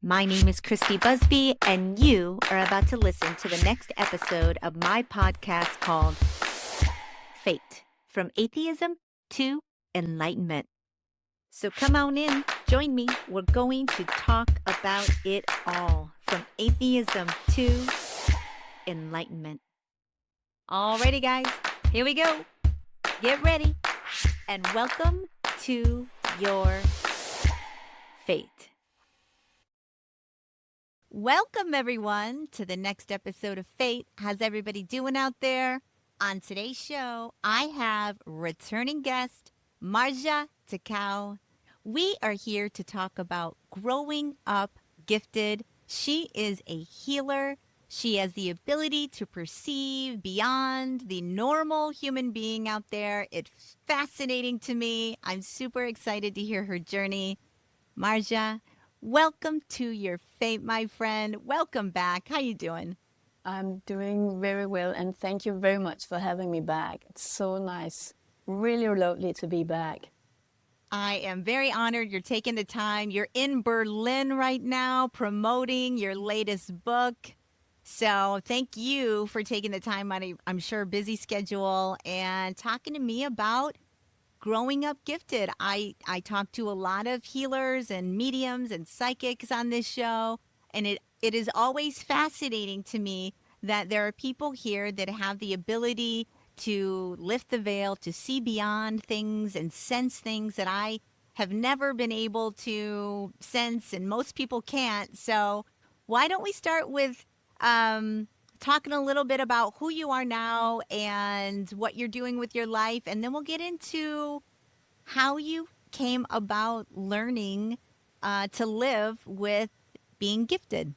My name is Christy Busby, and you are about to listen to the next episode of my podcast called Fate, From Atheism to Enlightenment. So come on in, join me. We're going to talk about it all, from atheism to enlightenment. Alrighty, guys, here we go. Get ready, and welcome to your fate. Welcome, everyone, to the next episode of Fate. How's everybody doing out there? On today's show, I have returning guest, Marzcia Techau. We are here to talk about growing up gifted. She is a healer. She has the ability to perceive beyond the normal human being out there. It's fascinating to me. I'm super excited to hear her journey. Marzcia, welcome to your fate, my friend. Welcome back. How you doing? I'm doing very well, and thank you very much for having me back. It's so nice. Really lovely to be back. I am very honored you're taking the time. You're in Berlin right now promoting your latest book. So thank you for taking the time on a, I'm sure, busy schedule and talking to me about growing up gifted. I talk to a lot of healers and mediums and psychics on this show, and it is always fascinating to me that there are people here that have the ability to lift the veil, to see beyond things and sense things that I have never been able to sense, and most people can't. So why don't we start with talking a little bit about who you are now and what you're doing with your life, and then we'll get into how you came about learning to live with being gifted.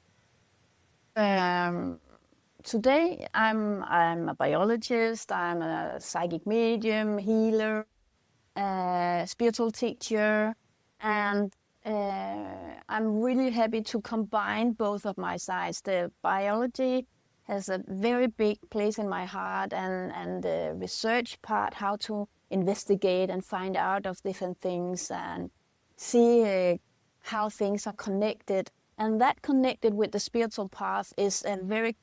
Today, I'm a biologist. I'm a psychic medium, healer, spiritual teacher, and I'm really happy to combine both of my sides. The biology has a very big place in my heart, and the research part, how to investigate and find out of different things and see how things are connected. And that connected with the spiritual path is a very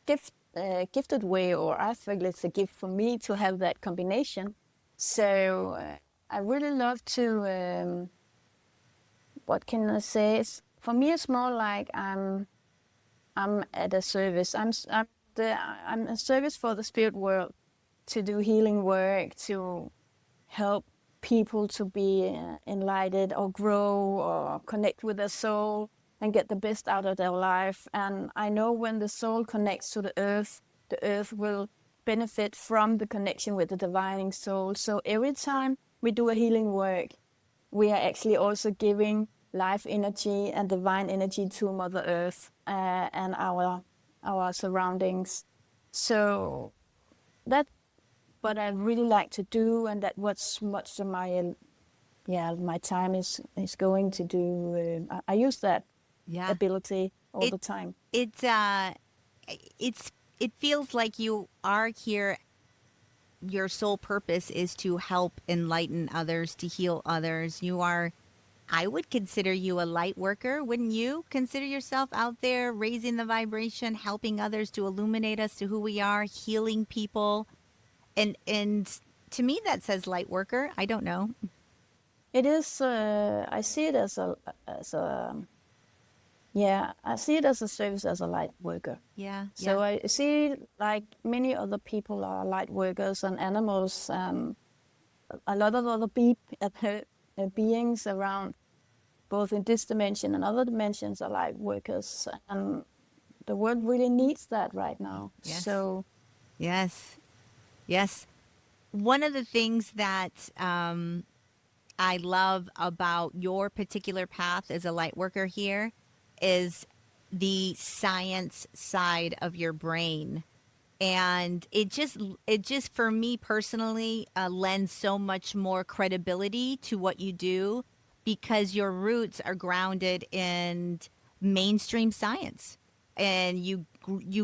gifted way, or I feel it's a gift for me to have that combination. So I really love to, what can I say? For me, it's more like I'm at a service. I'm a service for the spirit world, to do healing work, to help people to be enlightened or grow or connect with their soul and get the best out of their life. And I know when the soul connects to the earth will benefit from the connection with the divine soul. So every time we do a healing work, we are actually also giving life energy and divine energy to Mother Earth and our surroundings. So that's what I really like to do, and that what's much of my time is going to do. I use that ability all the time. It feels like you are here. Your sole purpose is to help enlighten others, to heal others. You are, I would consider you a light worker. Wouldn't you consider yourself out there raising the vibration, helping others to illuminate us to who we are, healing people? And to me, that says light worker. I don't know. It is. I see it as a I see it as a service, as a light worker. Yeah. So I see, like many other people are light workers, and animals, a lot of other beings around, both in this dimension and other dimensions, are light workers. And the world really needs that right now. Yes. So, yes. One of the things that I love about your particular path as a light worker here is the science side of your brain. And it just for me personally lends so much more credibility to what you do, because your roots are grounded in mainstream science, and you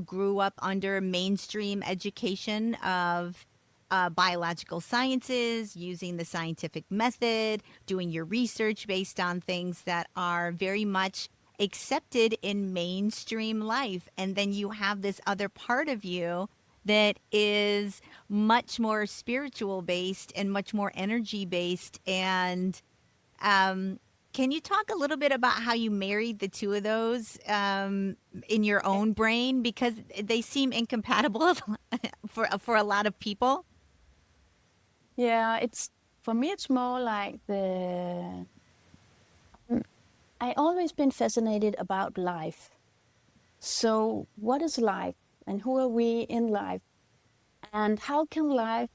grew up under mainstream education of biological sciences, using the scientific method, doing your research based on things that are very much accepted in mainstream life. And then you have this other part of you that is much more spiritual based and much more energy based. And um, can you talk a little bit about how you married the two of those in your own brain? Because they seem incompatible for a lot of people. Yeah, it's for me. It's more like the. I always been fascinated about life. So, what is life, and who are we in life, and how can life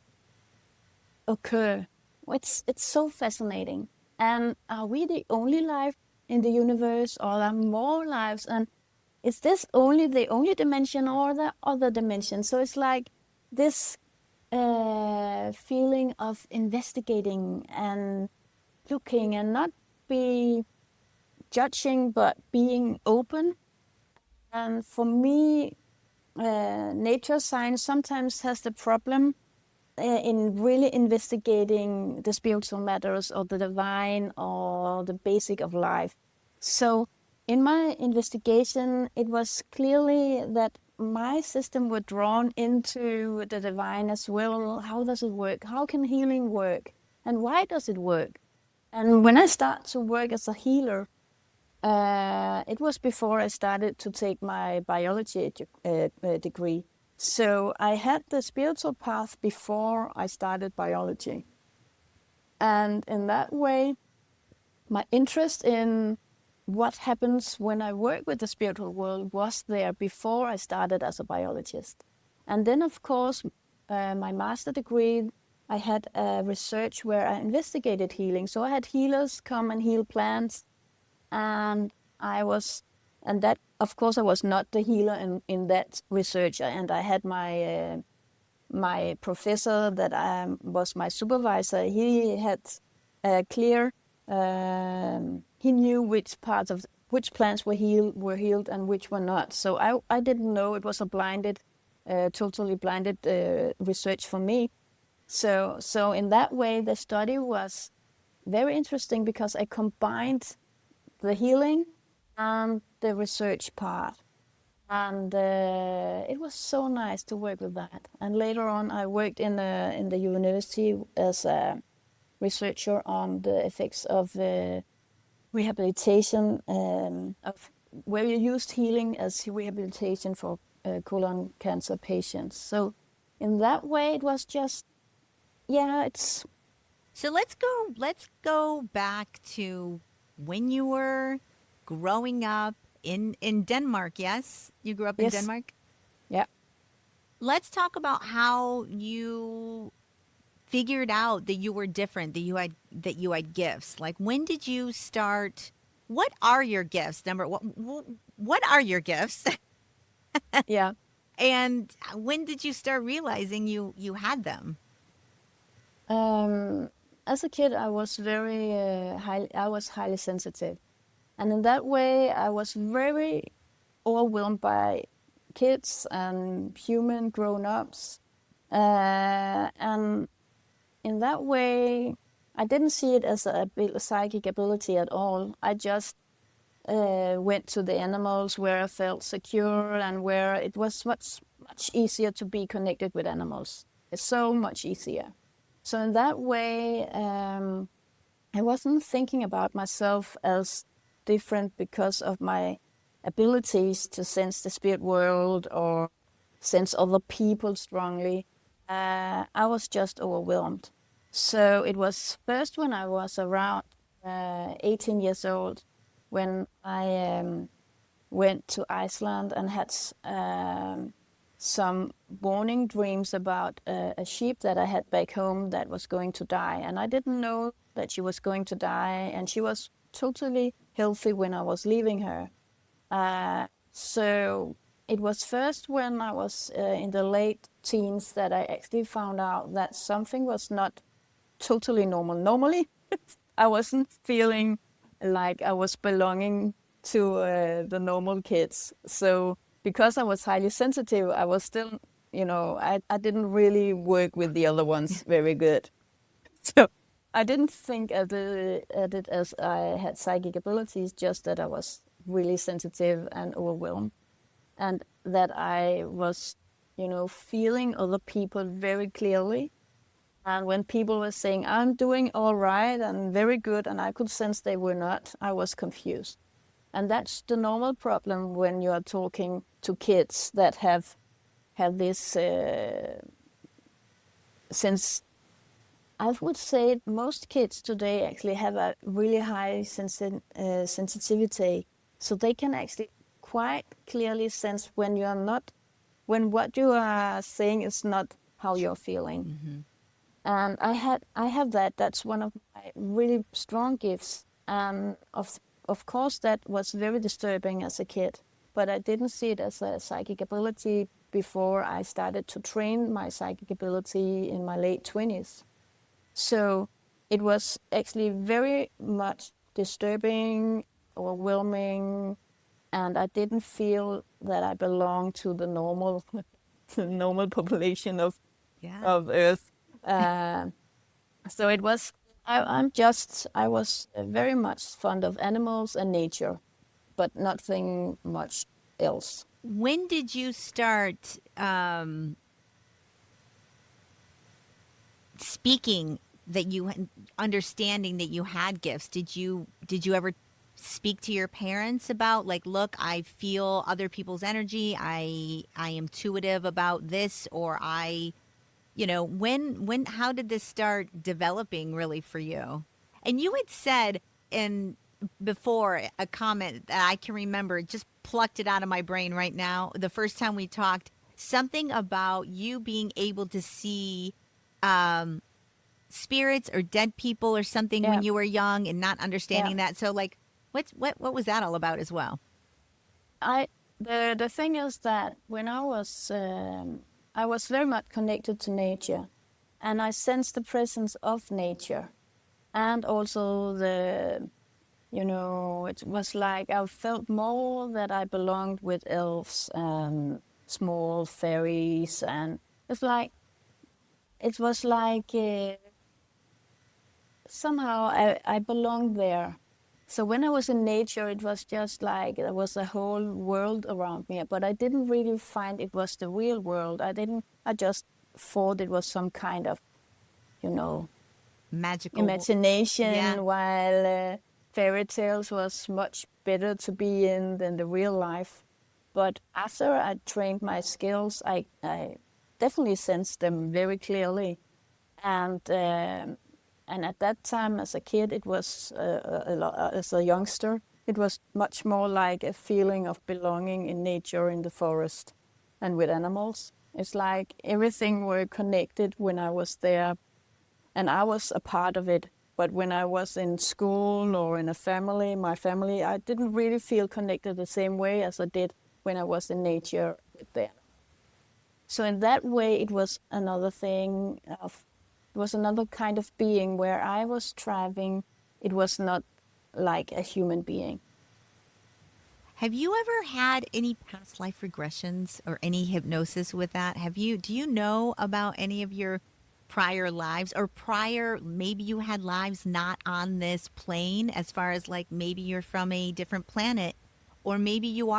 occur? It's so fascinating. And are we the only life in the universe, or are there more lives? And is this only the only dimension, or are there other dimensions? So it's like this feeling of investigating and looking, and not be judging, but being open. And for me, nature science sometimes has the problem in really investigating the spiritual matters or the divine or the basic of life. So in my investigation, it was clearly that my system were drawn into the divine as well. How does it work? How can healing work? And why does it work? And when I start to work as a healer, it was before I started to take my biology degree. So I had the spiritual path before I started biology. And in that way, my interest in what happens when I work with the spiritual world was there before I started as a biologist. And then, of course, my master degree, I had a research where I investigated healing. So I had healers come and heal plants, and I was, and that, of course, I was not the healer in that research. And I had my professor that was my supervisor. He had a clear, he knew which plants were healed and which were not. So I didn't know. It was a totally blinded research for me. So in that way, the study was very interesting because I combined the healing and the research part. And it was so nice to work with that. And later on, I worked in the university as a researcher on the effects of rehabilitation, of where you used healing as rehabilitation for colon cancer patients. So in that way, it was just, yeah, it's. So let's go back to when you were growing up in Denmark. Yes, you grew up in Yes, Denmark. yeah. Let's talk about how you figured out that you were different, that you had gifts. Like, when did you start? What are your gifts? What are your gifts? Yeah. And when did you start realizing you had them? Um, as a kid, I was very I was highly sensitive, and in that way, I was very overwhelmed by kids and human grown-ups, and in that way, I didn't see it as a psychic ability at all. I just went to the animals where I felt secure and where it was much easier to be connected with animals. It's so much easier. So in that way, I wasn't thinking about myself as different because of my abilities to sense the spirit world or sense other people strongly. I was just overwhelmed. So it was first when I was around 18 years old when I went to Iceland and had some warning dreams about a sheep that I had back home that was going to die. And I didn't know that she was going to die, and she was totally healthy when I was leaving her. So it was first when I was in the late teens that I actually found out that something was not totally normal. Normally, I wasn't feeling like I was belonging to the normal kids. So because I was highly sensitive, I was still, I didn't really work with the other ones very good. So I didn't think at it as I had psychic abilities, just that I was really sensitive and overwhelmed, and that I was, feeling other people very clearly. And when people were saying, I'm doing all right and very good, and I could sense they were not, I was confused. And that's the normal problem when you are talking to kids that have this since I would say most kids today actually have a really high sensitivity, so they can actually quite clearly sense when when what you are saying is not how you're feeling. Mm-hmm. And I have that. That's one of my really strong gifts. And of course that was very disturbing as a kid, but I didn't see it as a psychic ability before I started to train my psychic ability in my late 20s. So it was actually very much disturbing, overwhelming, and I didn't feel that I belonged to the normal the normal population Yeah. of Earth. Uh, so it was. I was very much fond of animals and nature, but nothing much else. When did you start speaking that understanding that you had gifts? Did you ever speak to your parents about, like, look, I feel other people's energy, I am intuitive about this, or when how did this start developing really for you? And you had said in before a comment that I can remember, it just plucked it out of my brain right now, the first time we talked, something about you being able to see um spirits or dead people or something when Yeah, you were young and not yeah. understanding that. So, like, what was that all about as well? I the thing is that when I was very much connected to nature, and I sensed the presence of nature, and also it was like I felt more that I belonged with elves and small fairies, and it's like it was like somehow I belonged there. So when I was in nature, it was just like there was a whole world around me, but I didn't really find it was the real world. I just thought it was some kind of, you know, Magical. Yeah. imagination, while fairy tales was much better to be in than the real life. But after I trained my skills, I definitely sensed them very clearly. And at that time, as a kid, it was as a youngster, it was much more like a feeling of belonging in nature, in the forest, and with animals. It's like everything were connected when I was there, and I was a part of it. But when I was in school or in my family, I didn't really feel connected the same way as I did when I was in nature with them. So in that way, it was another thing of, it was another kind of being where I was striving. It was not like a human being. Have you ever had any past life regressions or any hypnosis with that? Do you know about any of your prior lives, or prior, maybe you had lives not on this plane, as far as like maybe you're from a different planet, or maybe you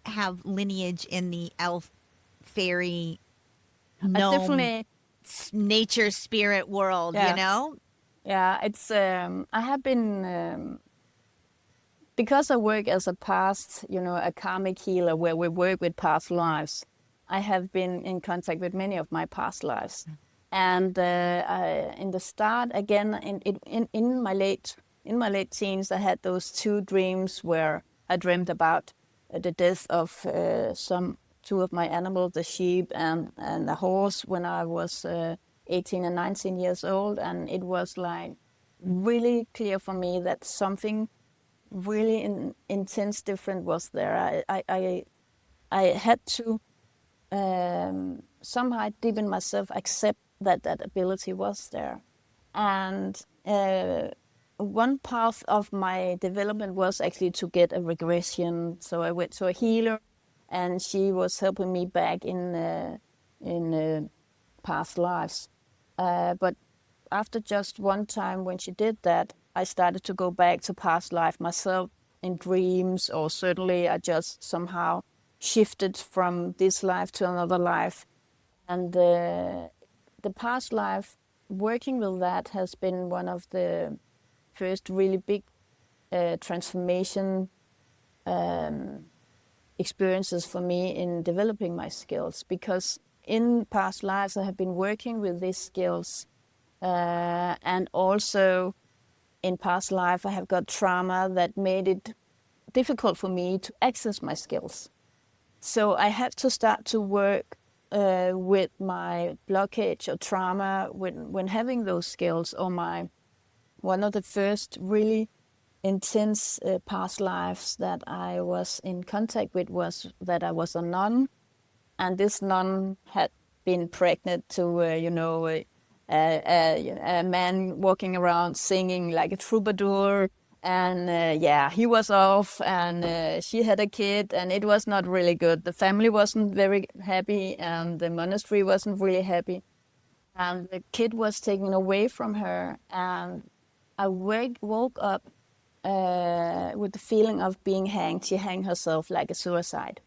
have lineage in the elf, fairy, I gnome, definitely, nature spirit world, you yeah, know? yeah. It's I have been because I work as a past, a karmic healer where we work with past lives. I have been in contact with many of my past lives, and in the start, again, in my late teens, I had those two dreams where I dreamed about the death of two of my animals, the sheep and the horse, when I was 18 and 19 years old, and it was like really clear for me that something really intense different was there. I had to somehow deep in myself accept that that ability was there. And one path of my development was actually to get a regression. So I went to a healer, and she was helping me back in past lives. But after just one time when she did that, I started to go back to past life myself, in dreams, or certainly I just somehow shifted from this life to another life. And the past life, working with that has been one of the first really big transformation experiences for me in developing my skills, because in past lives I have been working with these skills, and also in past life I have got trauma that made it difficult for me to access my skills. So I have to start to work with my blockage or trauma when having those skills. Or one of the first really intense past lives that I was in contact with was that I was a nun, and this nun had been pregnant to a man walking around singing like a troubadour, and he was off, and she had a kid, and it was not really good. The family wasn't very happy, and the monastery wasn't really happy, and the kid was taken away from her, and I woke up with the feeling of being hanged. She hanged herself like a suicide.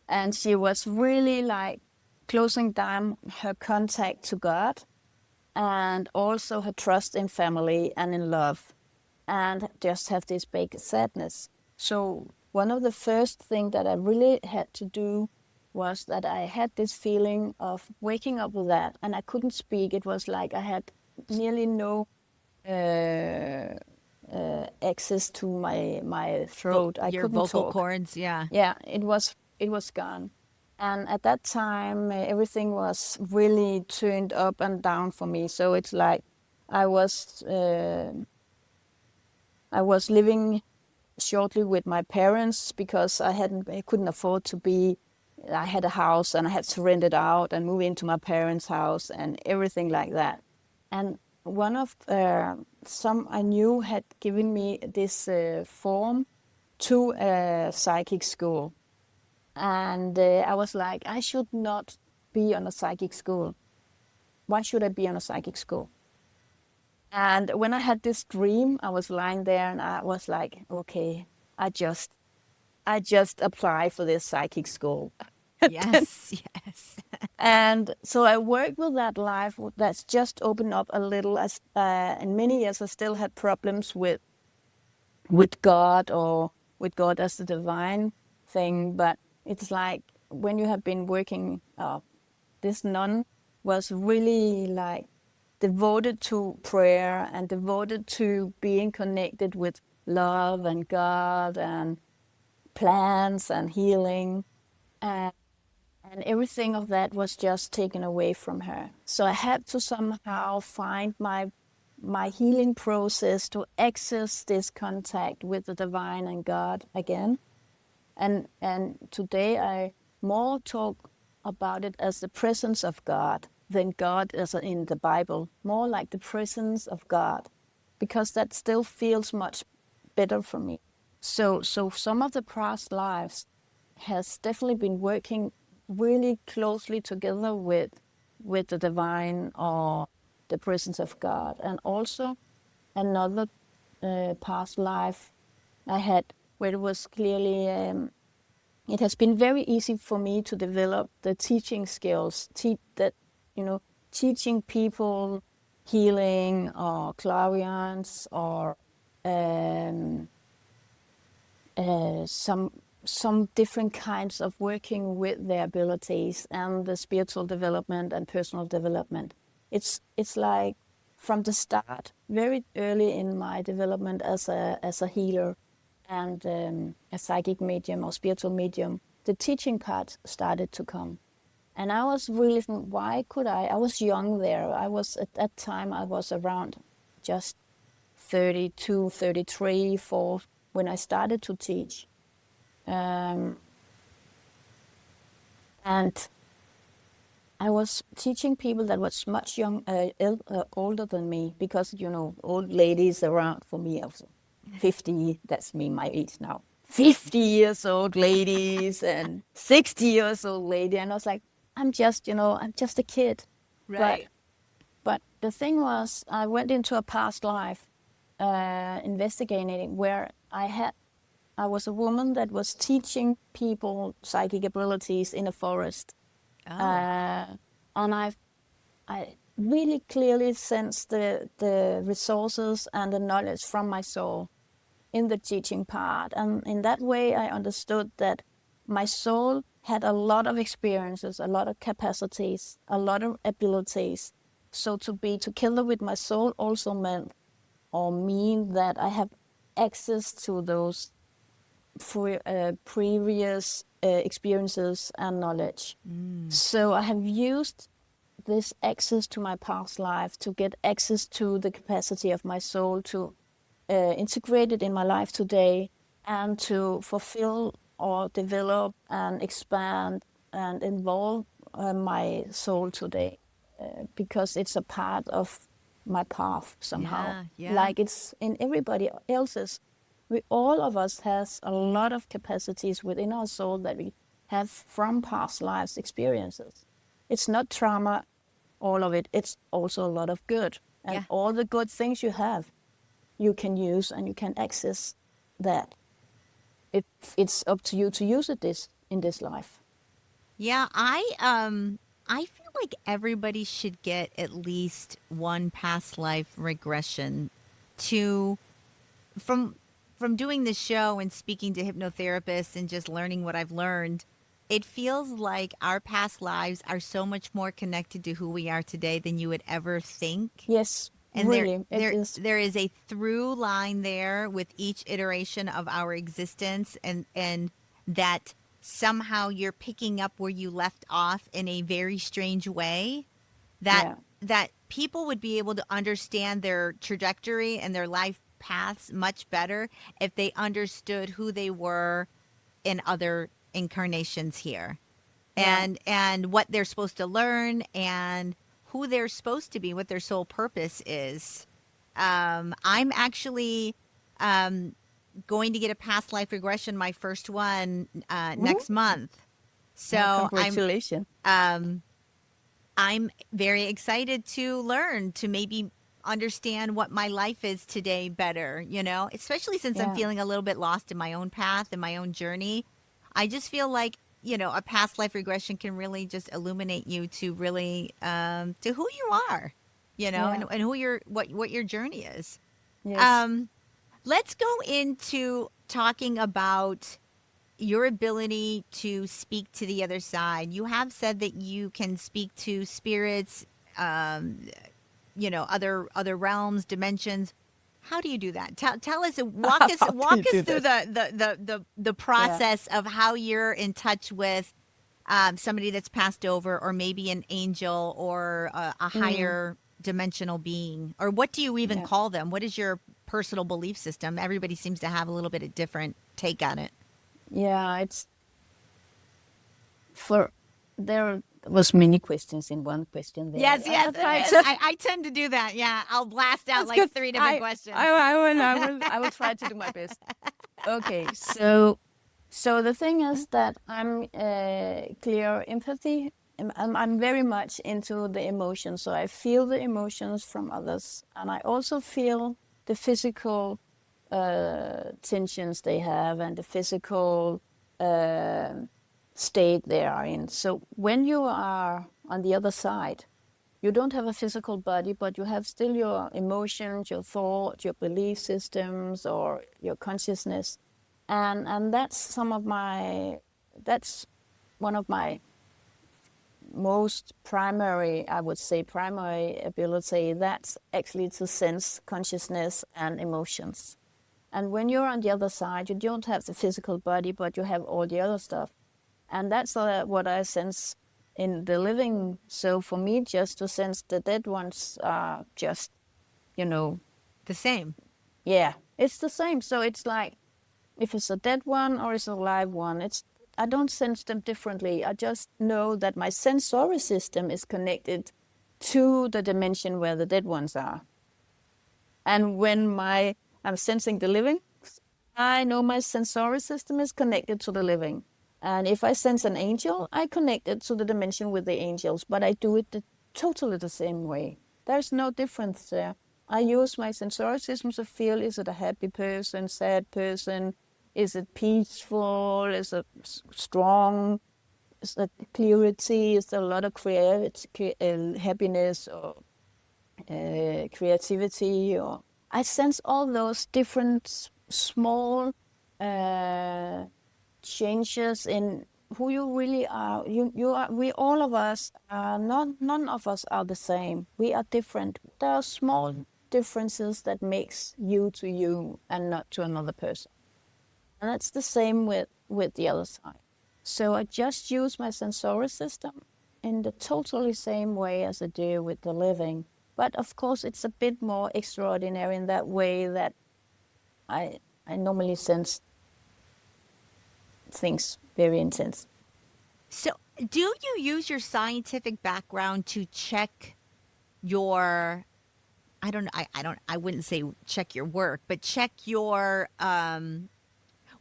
And she was really like closing down her contact to God, and also her trust in family and in love, and just have this big sadness. So one of the first things that I really had to do was that I had this feeling of waking up with that, and I couldn't speak. It was like I had nearly no access to my throat. I Your couldn't vocal talk. cords, yeah. Yeah, it was gone. And at that time, everything was really turned up and down for me. So it's like I was living shortly with my parents because I couldn't afford to be. I had a house and I had to rent it out and move into my parents' house and everything like that. And one of some I knew had given me this form to a psychic school. And I was like, I should not be on a psychic school. Why should I be on a psychic school? And when I had this dream, I was lying there and I was like, okay, I just apply for this psychic school. Yes, yes. And so I worked with that life that's just opened up a little. As in many years, I still had problems with God, or with God as the divine thing. But it's like when you have been working, this nun was really like devoted to prayer and devoted to being connected with love and God and plants and healing. And everything of that was just taken away from her. So I had to somehow find my healing process to access this contact with the divine and God again. And today I more talk about it as the presence of God than God as in the Bible, more like the presence of God, because that still feels much better for me. So some of the past lives has definitely been working really closely together with the divine or the presence of God. And also another past life I had where it was clearly it has been very easy for me to develop the teaching skills, teaching people healing or clairvoyance or some different kinds of working with their abilities and the spiritual development and personal development. It's like from the start, very early in my development as a healer and a psychic medium or spiritual medium, the teaching part started to come. And I was really thinking, why could I was young there. I was at that time, I was around just 32, 33, 4 when I started to teach. And I was teaching people that was much older than me, because old ladies around for me also 50. That's me, my age now. 50 years old ladies and 60 years old lady, and I was like, I'm just a kid. Right. But the thing was, I went into a past life investigating where I had I was a woman that was teaching people psychic abilities in a forest. Oh. And I really clearly sensed the resources and the knowledge from my soul in the teaching part. And in that way, I understood that my soul had a lot of experiences, a lot of capacities, a lot of abilities. So to be together with my soul also meant or mean that I have access to those previous experiences and knowledge. So I have used this access to my past life to get access to the capacity of my soul to integrate it in my life today and to fulfill or develop and expand and involve my soul today because it's a part of my path somehow. Yeah, yeah. Like it's in everybody else's. We all of us has a lot of capacities within our soul that we have from past lives experiences. It's not trauma, all of it. It's also a lot of good. And Yeah. all the good things you have, you can use and you can access that. It's up to you to use it in this life. Yeah, I feel like everybody should get at least one past life regression to from from doing this show and speaking to hypnotherapists and just learning what I've learned. It feels like our past lives are so much more connected to who we are today than you would ever think. Yes, And there really, it there is. there is a through line there with each iteration of our existence, and that somehow you're picking up where you left off in a very strange way, that Yeah, that people would be able to understand their trajectory and their life paths much better if they understood who they were in other incarnations here, yeah. and what they're supposed to learn and who they're supposed to be, what their sole purpose is. I'm actually going to get a past life regression, my first one, Mhm. next month. Oh, So congratulations. I'm very excited to learn to maybe understand what my life is today better, especially since I'm Yeah, feeling a little bit lost in my own path and my own journey. I just feel like, a past life regression can really just illuminate you to really to who you are, yeah, and who what your journey is. yes. Um, let's go into talking about your ability to speak to the other side. You have said that you can speak to spirits, um, other realms, dimensions. How do you do that? Tell us, How do you walk us do through that? the Yeah. process of how you're in touch with somebody that's passed over, or maybe an angel, or a Mm, higher dimensional being, or what do you even yeah. call them? What is your personal belief system? Everybody seems to have a little bit of different take on it. Yeah, it's for there was many questions in one question there. Yes, yes, I it tried is. to. I tend to do that. Yeah, I'll blast out That's like good. three different questions. I will try to do my best. Okay, so the thing is that I'm clear empathy. I'm very much into the emotions, so I feel the emotions from others, and I also feel the physical tensions they have and the physical uh, state they are in. So when you are on the other side, you don't have a physical body, but you have still your emotions, your thoughts, your belief systems, or your consciousness, and that's one of my most primary, I would say, primary ability. That's actually to sense consciousness and emotions. And when you're on the other side, you don't have the physical body, but you have all the other stuff. And that's what I sense in the living. So for me, just to sense the dead ones are just, you know, The same. yeah, it's the same. So it's like if it's a dead one or it's a live one, I don't sense them differently. I just know that my sensory system is connected to the dimension where the dead ones are. And when I'm sensing the living, I know my sensory system is connected to the living. And if I sense an angel, I connect it to the dimension with the angels, but I do it totally the same way. There's no difference there. I use my sensory system to feel, is it a happy person, sad person, Is it peaceful? Is it strong? Is it clarity? Is there a lot of happiness or creativity? Or I sense all those different small uh, changes in who you really are. You are. We all of us are not. None of us are the same. We are different. There are small differences that makes you to you and not to another person. And that's the same with the other side. So I just use my sensory system in the totally same way as I do with the living. But of course, it's a bit more extraordinary in that way that I normally sense things very intense. So, do you use your scientific background to check your I wouldn't say check your work, but check your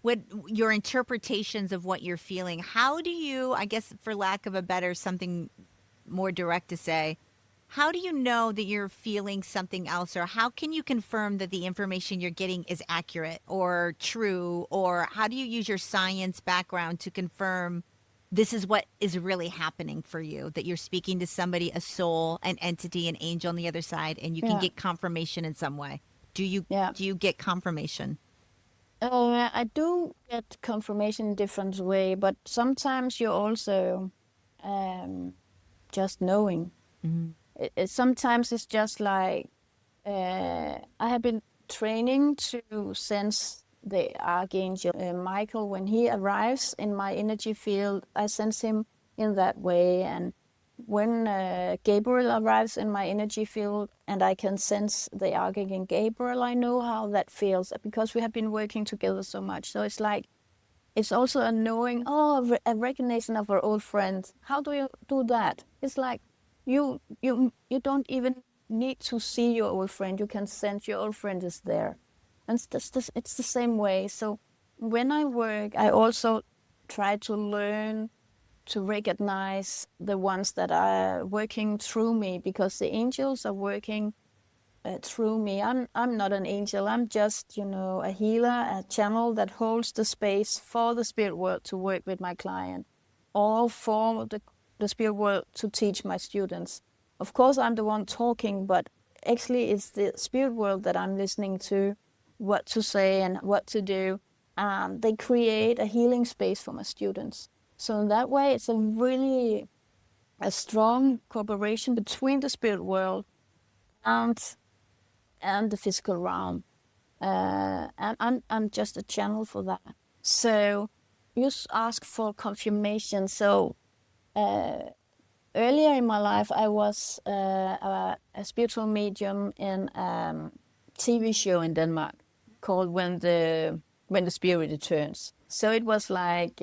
what your interpretations of what you're feeling. How do you, I guess for lack of a better something more direct to say, how do you know that you're feeling something else, or how can you confirm that the information you're getting is accurate or true, or how do you use your science background to confirm this is what is really happening for you, that you're speaking to somebody, a soul, an entity, an angel on the other side, and you can Yeah, get confirmation in some way? Do you yeah. do you get confirmation? I do get confirmation in different way, but sometimes you're also um, just knowing. Sometimes it's just like I have been training to sense the archangel Michael when he arrives in my energy field. I sense him in that way, and when Gabriel arrives in my energy field and I can sense the archangel Gabriel, I know how that feels because we have been working together so much. So it's like it's also a knowing, a recognition of our old friends. How do you do that? It's like you don't even need to see your old friend. You can sense your old friend is there, and it's the same way. So when I work, I also try to learn to recognize the ones that are working through me because the angels are working through me. I'm not an angel. I'm just, a healer, a channel that holds the space for the spirit world to work with my client, or for the spirit world to teach my students. Of course, I'm the one talking, but actually, it's the spirit world that I'm listening to, what to say and what to do. And they create a healing space for my students. So in that way, it's a really a strong cooperation between the spirit world and the physical realm. And I'm just a channel for that. So you ask for confirmation. So earlier in my life, I was a spiritual medium in a TV show in Denmark called When the Spirit Returns. So it was like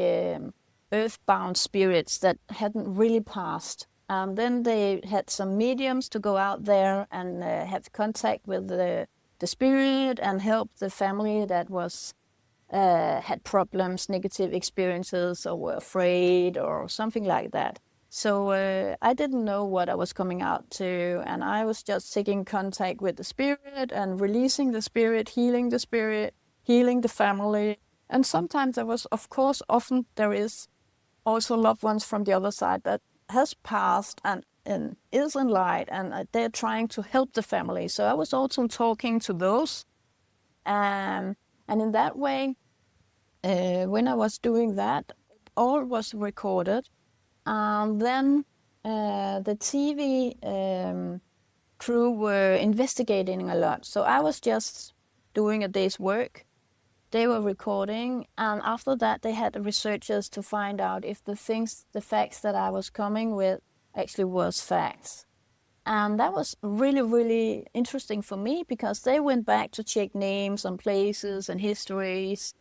earthbound spirits that hadn't really passed. Then they had some mediums to go out there and have contact with the spirit and help the family that was had problems, negative experiences, or were afraid, or something like that. So I didn't know what I was coming out to, and I was just taking contact with the spirit and releasing the spirit, healing the family. And sometimes there was, of course, often there is also loved ones from the other side that has passed and is in light, and they're trying to help the family. So I was also talking to those, and in that way, when I was doing that, all was recorded. And then the TV crew were investigating a lot. So I was just doing a day's work. They were recording, and after that, they had researchers to find out if the facts that I was coming with actually was facts. And that was really, really interesting for me because they went back to check names and places and histories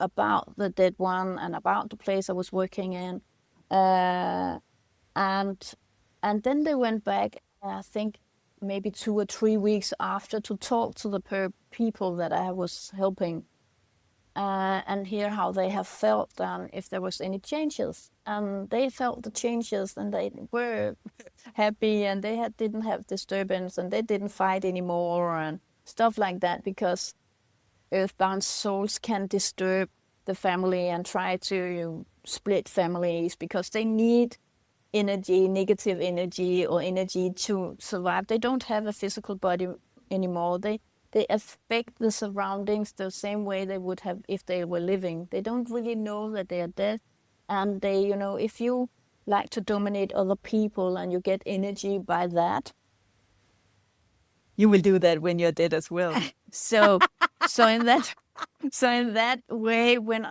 about the dead one and about the place I was working in. Uh, and and then they went back, I think maybe 2 or 3 weeks after, to talk to the people that I was helping and hear how they have felt and if there was any changes. And they felt the changes and they were happy and they didn't have disturbance and they didn't fight anymore and stuff like that because earthbound souls can disturb the family and try to split families because they need energy, negative energy or energy to survive. They don't have a physical body anymore. They affect the surroundings the same way they would have if they were living. They don't really know that they are dead. And they, if you like to dominate other people and you get energy by that, you will do that when you're dead as well. So, so in that, so in that way, when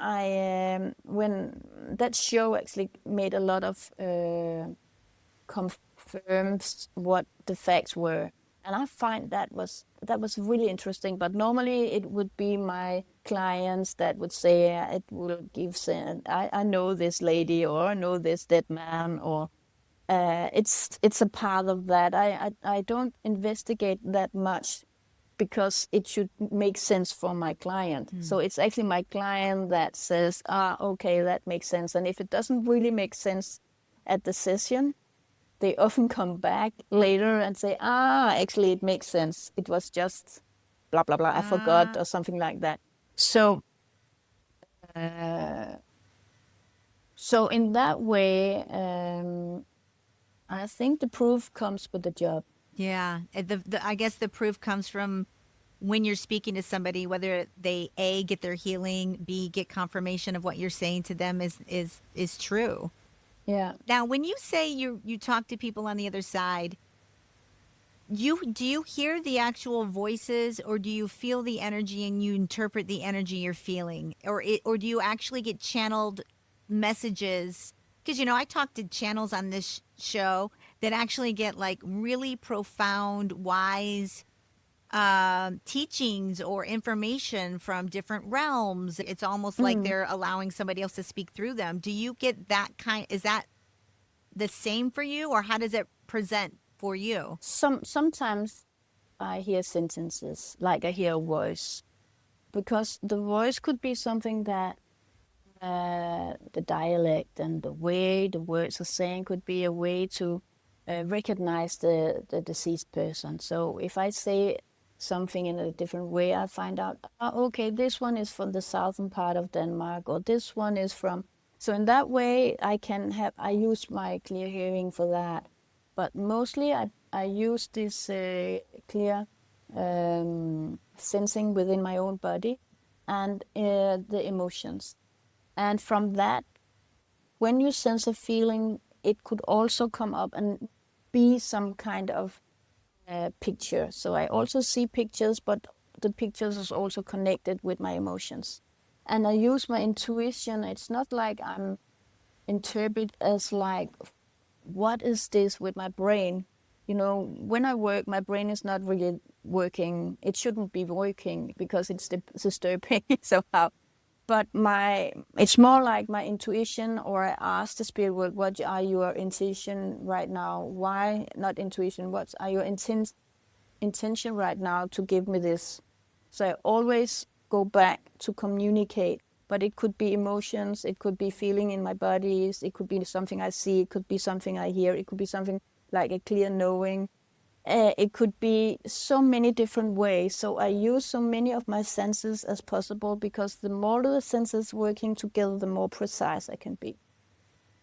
that show actually made a lot of confirms what the facts were, and I find that was really interesting. But normally it would be my clients that would say it will give sense. I know this lady, or I know this dead man, or it's a part of that. I don't investigate that much because it should make sense for my client. So it's actually my client that says, okay, that makes sense. And if it doesn't really make sense at the session, they often come back later and say, actually it makes sense. It was just blah, blah, blah. I forgot or something like that. So, so in that way, I think the proof comes with the job. Yeah. I guess the proof comes from when you're speaking to somebody, whether they A, get their healing, B, get confirmation of what you're saying to them is true. Yeah. Now, when you say you talk to people on the other side, do you hear the actual voices, or do you feel the energy and you interpret the energy you're feeling, or do you actually get channeled messages? Because I talk to channels on this show that actually get like really profound, wise teachings or information from different realms. It's almost like they're allowing somebody else to speak through them. Do you get that kind? Is that the same for you, or how does it present for you? Sometimes I hear sentences, like I hear a voice, because the voice could be something that the dialect and the way the words are saying could be a way to recognize the deceased person. So if I say something in a different way, I find out, okay, this one is from the southern part of Denmark, or this one is from. So in that way, I use my clear hearing for that. But mostly I use this clear sensing within my own body and the emotions. And from that, when you sense a feeling, it could also come up and be some kind of picture. So I also see pictures, but the pictures is also connected with my emotions. And I use my intuition. It's not like I'm interpret as like, what is this with my brain? When I work, my brain is not really working. It shouldn't be working because it's disturbing somehow. But it's more like my intuition, or I ask the spirit world, what are your intention right now? Why not intuition? What are your intention right now to give me this? So I always go back to communicate, but it could be emotions, it could be feeling in my bodies, it could be something I see, it could be something I hear, it could be something like a clear knowing. It could be so many different ways. So I use so many of my senses as possible, because the more the senses working together, the more precise I can be.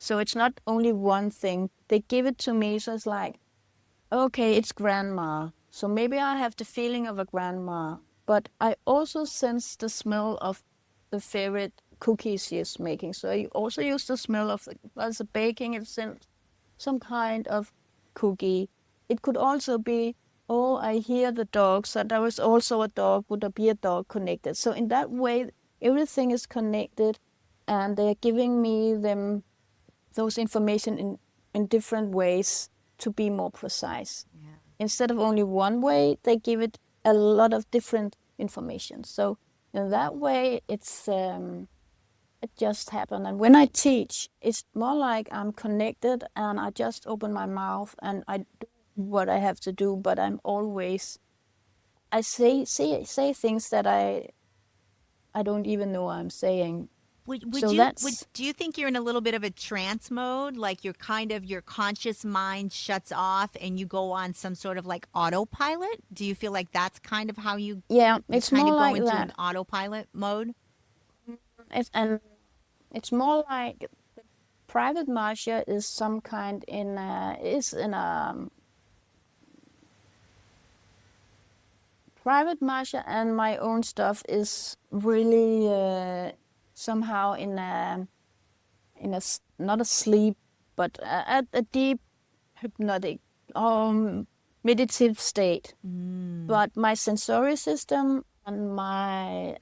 So it's not only one thing. They give it to me, so it's like, okay, it's grandma. So maybe I have the feeling of a grandma, but I also sense the smell of the favorite cookies she is making. So I also use the smell of the baking. It's some kind of cookie. It could also be, I hear the dog, so there was also a dog. Would there be a dog connected? So in that way, everything is connected, and they're giving me those information in different ways to be more precise. Yeah. Instead of only one way, they give it a lot of different information. So in that way, it just happened. And when I teach, it's more like I'm connected and I just open my mouth and I do what I have to do, but I say things that I don't even know I'm saying. So that's, Do you think you're in a little bit of a trance mode, like your conscious mind shuts off and you go on some sort of like autopilot? Do you feel like that's kind of how you yeah, you it's kind more of go like into that. an autopilot mode? It's more like private Marzcia is some kind is in a private Marzcia, and my own stuff is really somehow not a sleep, but a deep hypnotic meditative state. But my sensory system and my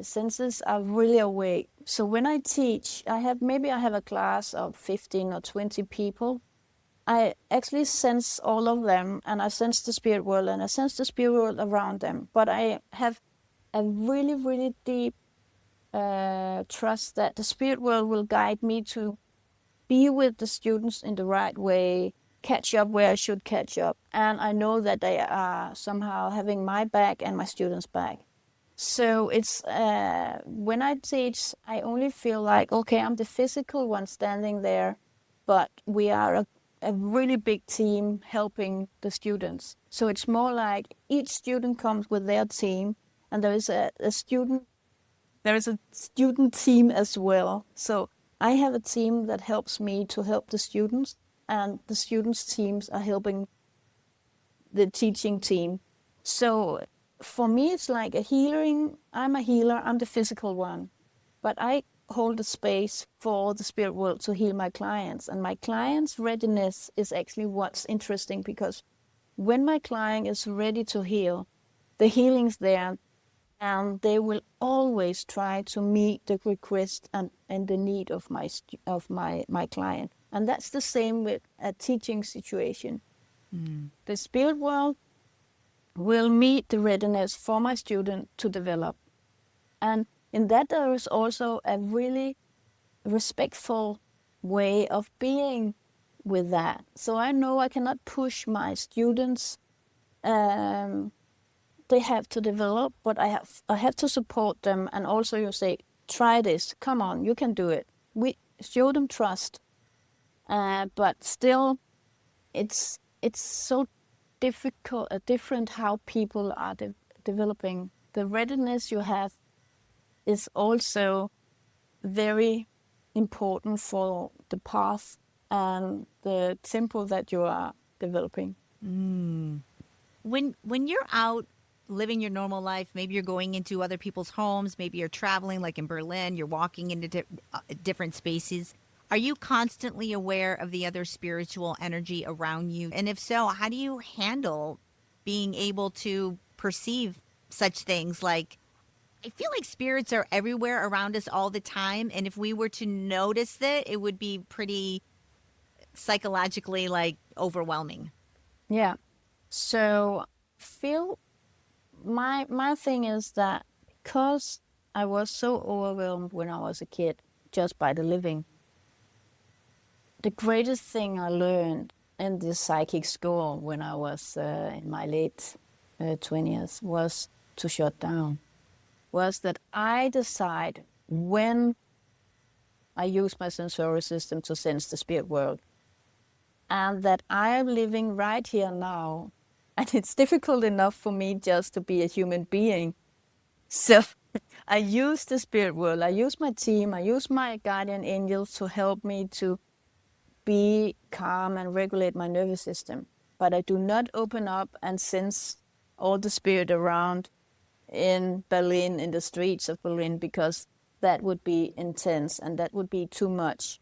senses are really awake. So when I teach, I have a class of 15 or 20 people. I actually sense all of them, and I sense the spirit world, and I sense the spirit world around them. But I have a really, really deep trust that the spirit world will guide me to be with the students in the right way, catch up where I should catch up. And I know that they are somehow having my back and my students' back. So it's when I teach, I only feel like, okay, I'm the physical one standing there, but we are a really big team helping the students. So it's more like each student comes with their team, and there is a student team as well. So I have a team that helps me to help the students, and the students' teams are helping the teaching team. So for me, it's like I'm a healer, I'm the physical one, but I hold the space for the spirit world to heal my clients. And my clients' readiness is actually what's interesting, because when my client is ready to heal, the healing's there, and they will always try to meet the request and the need of my client. And that's the same with a teaching situation. The spirit world will meet the readiness for my student to develop. And in that, there is also a really respectful way of being with that. So I know I cannot push my students. They have to develop, but I have to support them. And also you say, try this, come on, you can do it. We show them trust. But still, it's so different how people are developing. The readiness you have is also very important for the path and the tempo that you are developing. When you're out living your normal life, maybe you're going into other people's homes, maybe you're traveling, like in Berlin, you're walking into different spaces. Are you constantly aware of the other spiritual energy around you? And if so, how do you handle being able to perceive such things? Like, I feel like spirits are everywhere around us all the time. And if we were to notice it would be pretty psychologically like overwhelming. Yeah. So feel my thing is that because I was so overwhelmed when I was a kid just by the living, the greatest thing I learned in this psychic school when I was in my late 20s was to shut down. Was that I decide when I use my sensory system to sense the spirit world, and that I am living right here now. And it's difficult enough for me just to be a human being. So I use the spirit world, I use my team, I use my guardian angels to help me to be calm and regulate my nervous system. But I do not open up and sense all the spirit around in Berlin, in the streets of Berlin, because that would be intense and that would be too much.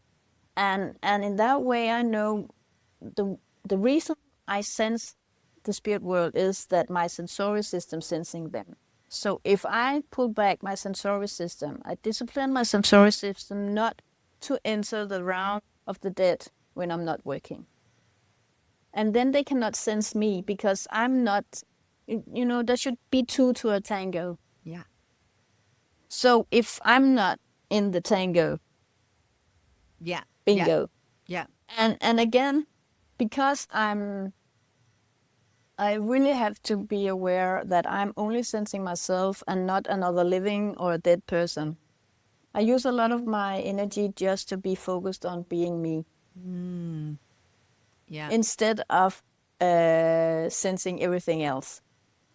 And in that way, I know the reason I sense the spirit world is that my sensory system sensing them. So if I pull back my sensory system, I discipline my sensory system not to enter the realm of the dead when I'm not working. And then they cannot sense me because I'm not, there should be two to a tango. Yeah. So if I'm not in the tango, Yeah. bingo. Yeah. And again, because I really have to be aware that I'm only sensing myself and not another living or a dead person. I use a lot of my energy just to be focused on being me. Yeah. Instead of sensing everything else.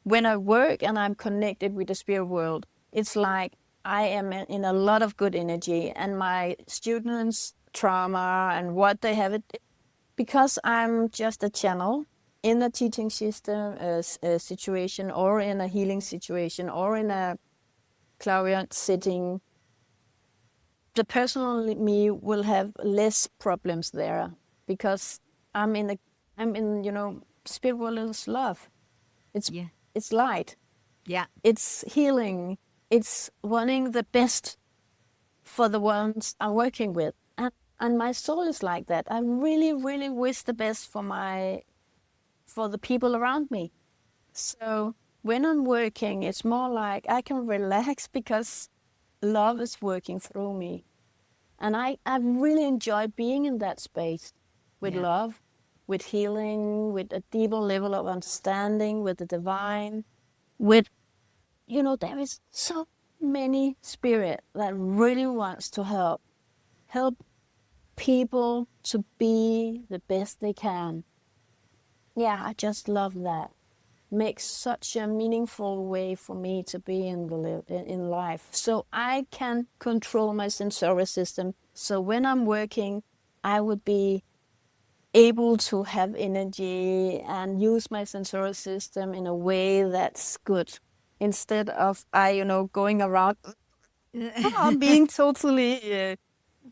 When I work and I'm connected with the spirit world, it's like I am in a lot of good energy, and my students' trauma and what they have it, because I'm just a channel in a teaching system situation, or in a healing situation, or in a clarion setting. The personal me will have less problems there, because I'm in spirit world is love. It's Yeah. it's light. Yeah. It's healing. It's wanting the best for the ones I'm working with. And my soul is like that. I really, really wish the best for the people around me. So when I'm working, it's more like I can relax because love is working through me. And I really enjoy being in that space with Yeah. love, with healing, with a deeper level of understanding, with the divine, with, there is so many spirit that really wants to help people to be the best they can. Yeah, I just love that. Makes such a meaningful way for me to be in life. So I can control my sensory system. So when I'm working, I would be able to have energy and use my sensory system in a way that's good, instead of going around being totally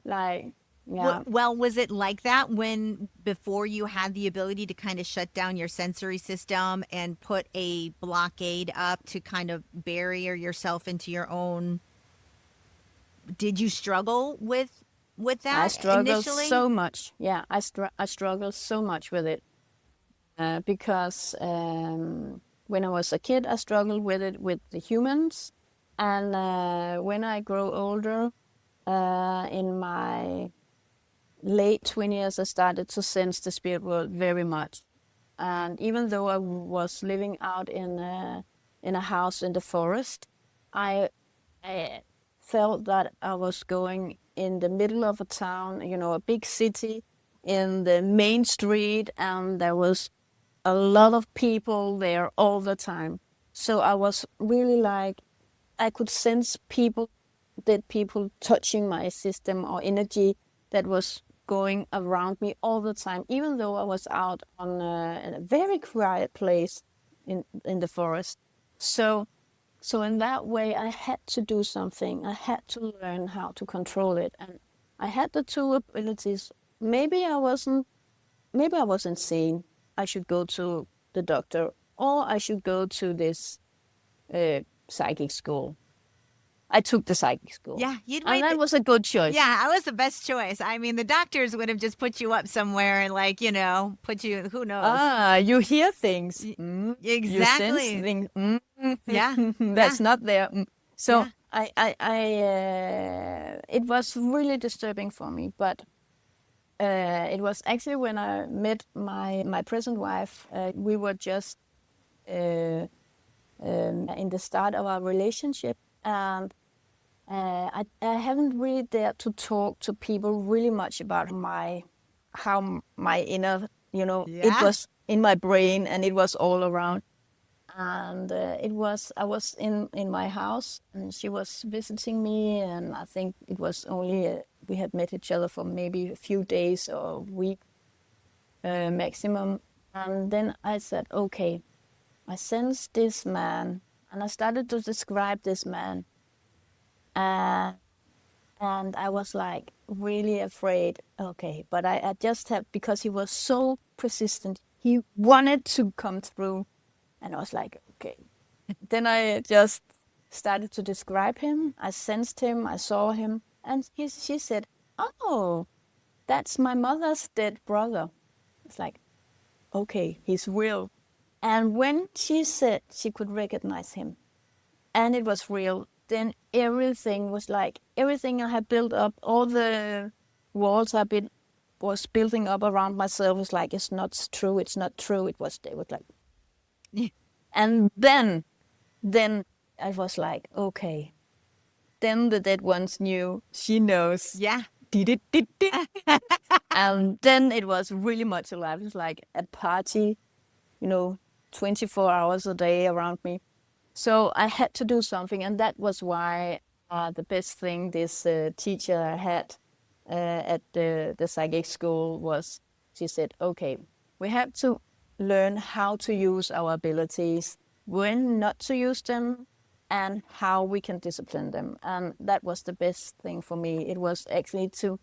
like, yeah. Well, was it like that when before you had the ability to kind of shut down your sensory system and put a blockade up to kind of barrier yourself into your own? Did you struggle with I that struggle initially? so much. Yeah, I struggle so much with it, because when I was a kid, I struggled with it with the humans, and when I grow older, in my late 20s, I started to sense the spirit world very much. And even though I was living out in a house in the forest, I, I felt that I was going in the middle of a town, a big city, in the main street, and there was a lot of people there all the time. So I was really like, I could sense dead people touching my system, or energy that was going around me all the time, even though I was out in a very quiet place in the forest. So, so in that way, I had to do something. I had to learn how to control it, and I had the two abilities. Maybe I wasn't. Maybe I was insane. I should go to the doctor, or I should go to this psychic school. I took the psychic school, Yeah, you'd and wait. that was a good choice. Yeah, that was the best choice. I mean, the doctors would have just put you up somewhere and, like, put you, who knows? Ah, you hear things. Y- You sense Exactly. things. Yeah. Yeah. That's not there. So Yeah. it was really disturbing for me. But it was actually when I met my present wife. We were just in the start of our relationship, and I haven't really dared to talk to people really much about how my inner, it Yeah. was in my brain, and it was all around. And I was in my house, and she was visiting me, and I think it was only, we had met each other for maybe a few days or a week maximum. And then I said, okay, I sensed this man, and I started to describe this man. Uh, and I was like really afraid. Okay, but I just have, because he was so persistent, he wanted to come through, and I was like, okay. Then I just started to describe him. I sensed him, I saw him, and she said, "Oh, that's my mother's dead brother." It's like, okay, he's real. And when she said she could recognize him, and it was real, then everything was like, everything I had built up, all the walls was building up around myself was like, it's not true, it's not true. It was like, and then I was like, okay. Then the dead ones knew, she knows. Yeah. Did it, did it. And then it was really much alive. It was like a party, 24 hours a day around me. So I had to do something, and that was why The best thing this teacher I had at the psychic school was, she said, okay, we have to learn how to use our abilities, when not to use them, and how we can discipline them. And that was the best thing for me. It was actually to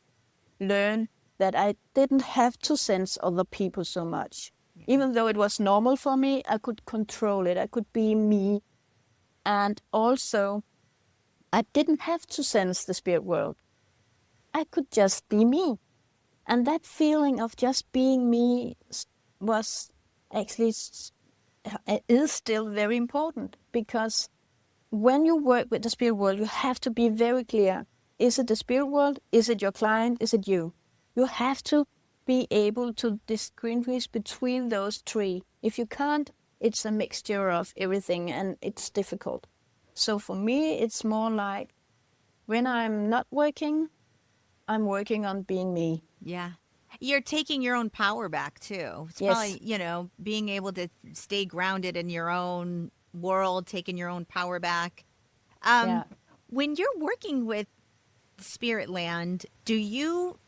learn that I didn't have to sense other people so much. Yeah. Even though it was normal for me, I could control it. I could be me. And also, I didn't have to sense the spirit world. I could just be me. And that feeling of just being me was actually, is still very important, because when you work with the spirit world, you have to be very clear. Is it the spirit world? Is it your client? Is it you? You have to be able to distinguish between those three. If you can't, it's a mixture of everything, and it's difficult. So for me, it's more like, when I'm not working, I'm working on being me. Yeah. You're taking your own power back too. It's Yes. probably, being able to stay grounded in your own world, taking your own power back. Yeah. When you're working with Spirit Land, do you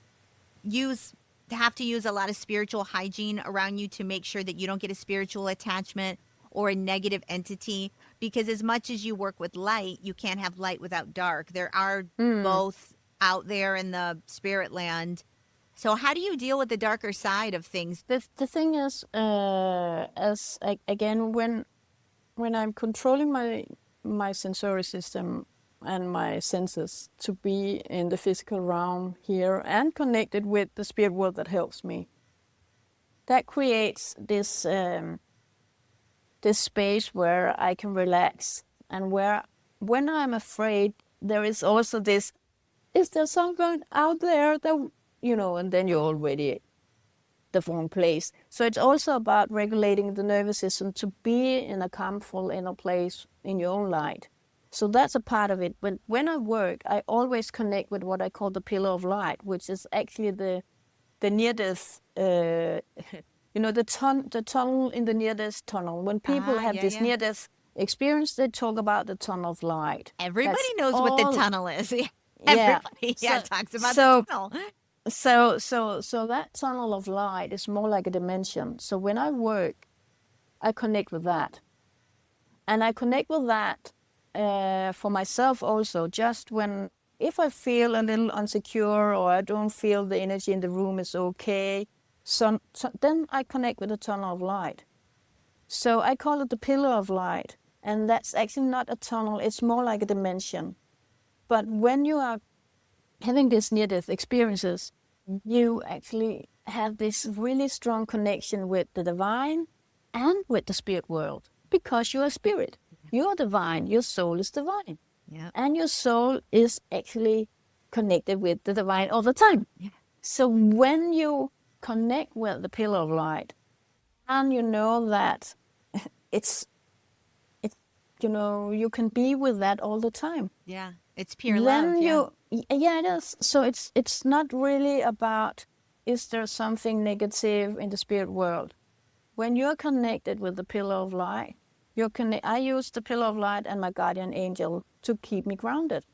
use have to use a lot of spiritual hygiene around you to make sure that you don't get a spiritual attachment or a negative entity? Because as much as you work with light, you can't have light without dark. There are Mm. both out there in the Spirit Land. So how do you deal with the darker side of things? The thing is, again, when I'm controlling my sensory system and my senses to be in the physical realm here and connected with the spirit world that helps me, that creates this space where I can relax, and where, when I'm afraid, there is also this, is there someone out there that, and then you're already the wrong place. So it's also about regulating the nervous system to be in a calmful inner place in your own light. So that's a part of it. But when I work, I always connect with what I call the pillar of light, which is actually the near-death, the tunnel in the near-death tunnel. When people Ah, have yeah, this yeah. near-death experience, they talk about the tunnel of light. Everybody That's knows what the all. tunnel is. Yeah. Everybody, yeah, So talks about the so tunnel. so that tunnel of light is more like a dimension. So when I work, I connect with that, and I connect with that for myself also. Just when, if I feel a little insecure, or I don't feel the energy in the room is okay, so then I connect with the tunnel of light. So I call it the pillar of light, and that's actually not a tunnel. It's more like a dimension. But when you are having these near-death experiences, you actually have this really strong connection with the divine and with the spirit world, because you are spirit. You are divine. Your soul is divine. Yeah. And your soul is actually connected with the divine all the time. Yeah. So when you connect with the pillar of light, and you know that it's, you can be with that all the time, Yeah. It's pure love. then Yeah. yeah, it is. So it's not really about, is there something negative in the spirit world. When you're connected with the pillar of light, I use the pillar of light and my guardian angel to keep me grounded.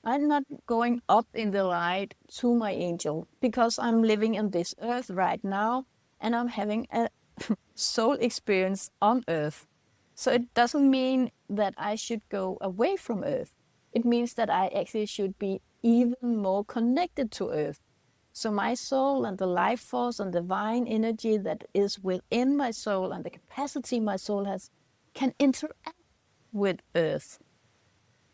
I'm not going up in the light to my angel, because I'm living in this earth right now, and I'm having a soul experience on earth. So it doesn't mean that I should go away from earth. It means that I actually should be even more connected to earth. So my soul and the life force and divine energy that is within my soul, and the capacity my soul has, can interact with earth,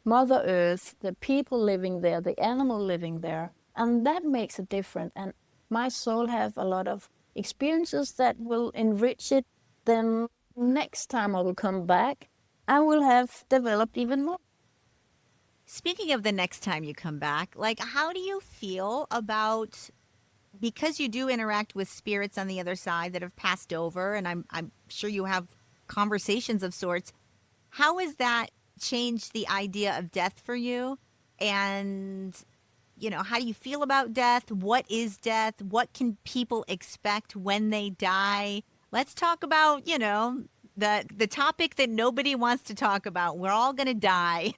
Mother Earth, the people living there, the animal living there. And that makes a difference. And my soul have a lot of experiences that will enrich it. Then next time I will come back, I will have developed even more. Speaking of the next time you come back, like, how do you feel about, because you do interact with spirits on the other side that have passed over, and I'm sure you have conversations of sorts. How has that changed the idea of death for you? And how do you feel about death? What is death? What can people expect when they die? Let's talk about, the topic that nobody wants to talk about. We're all going to die.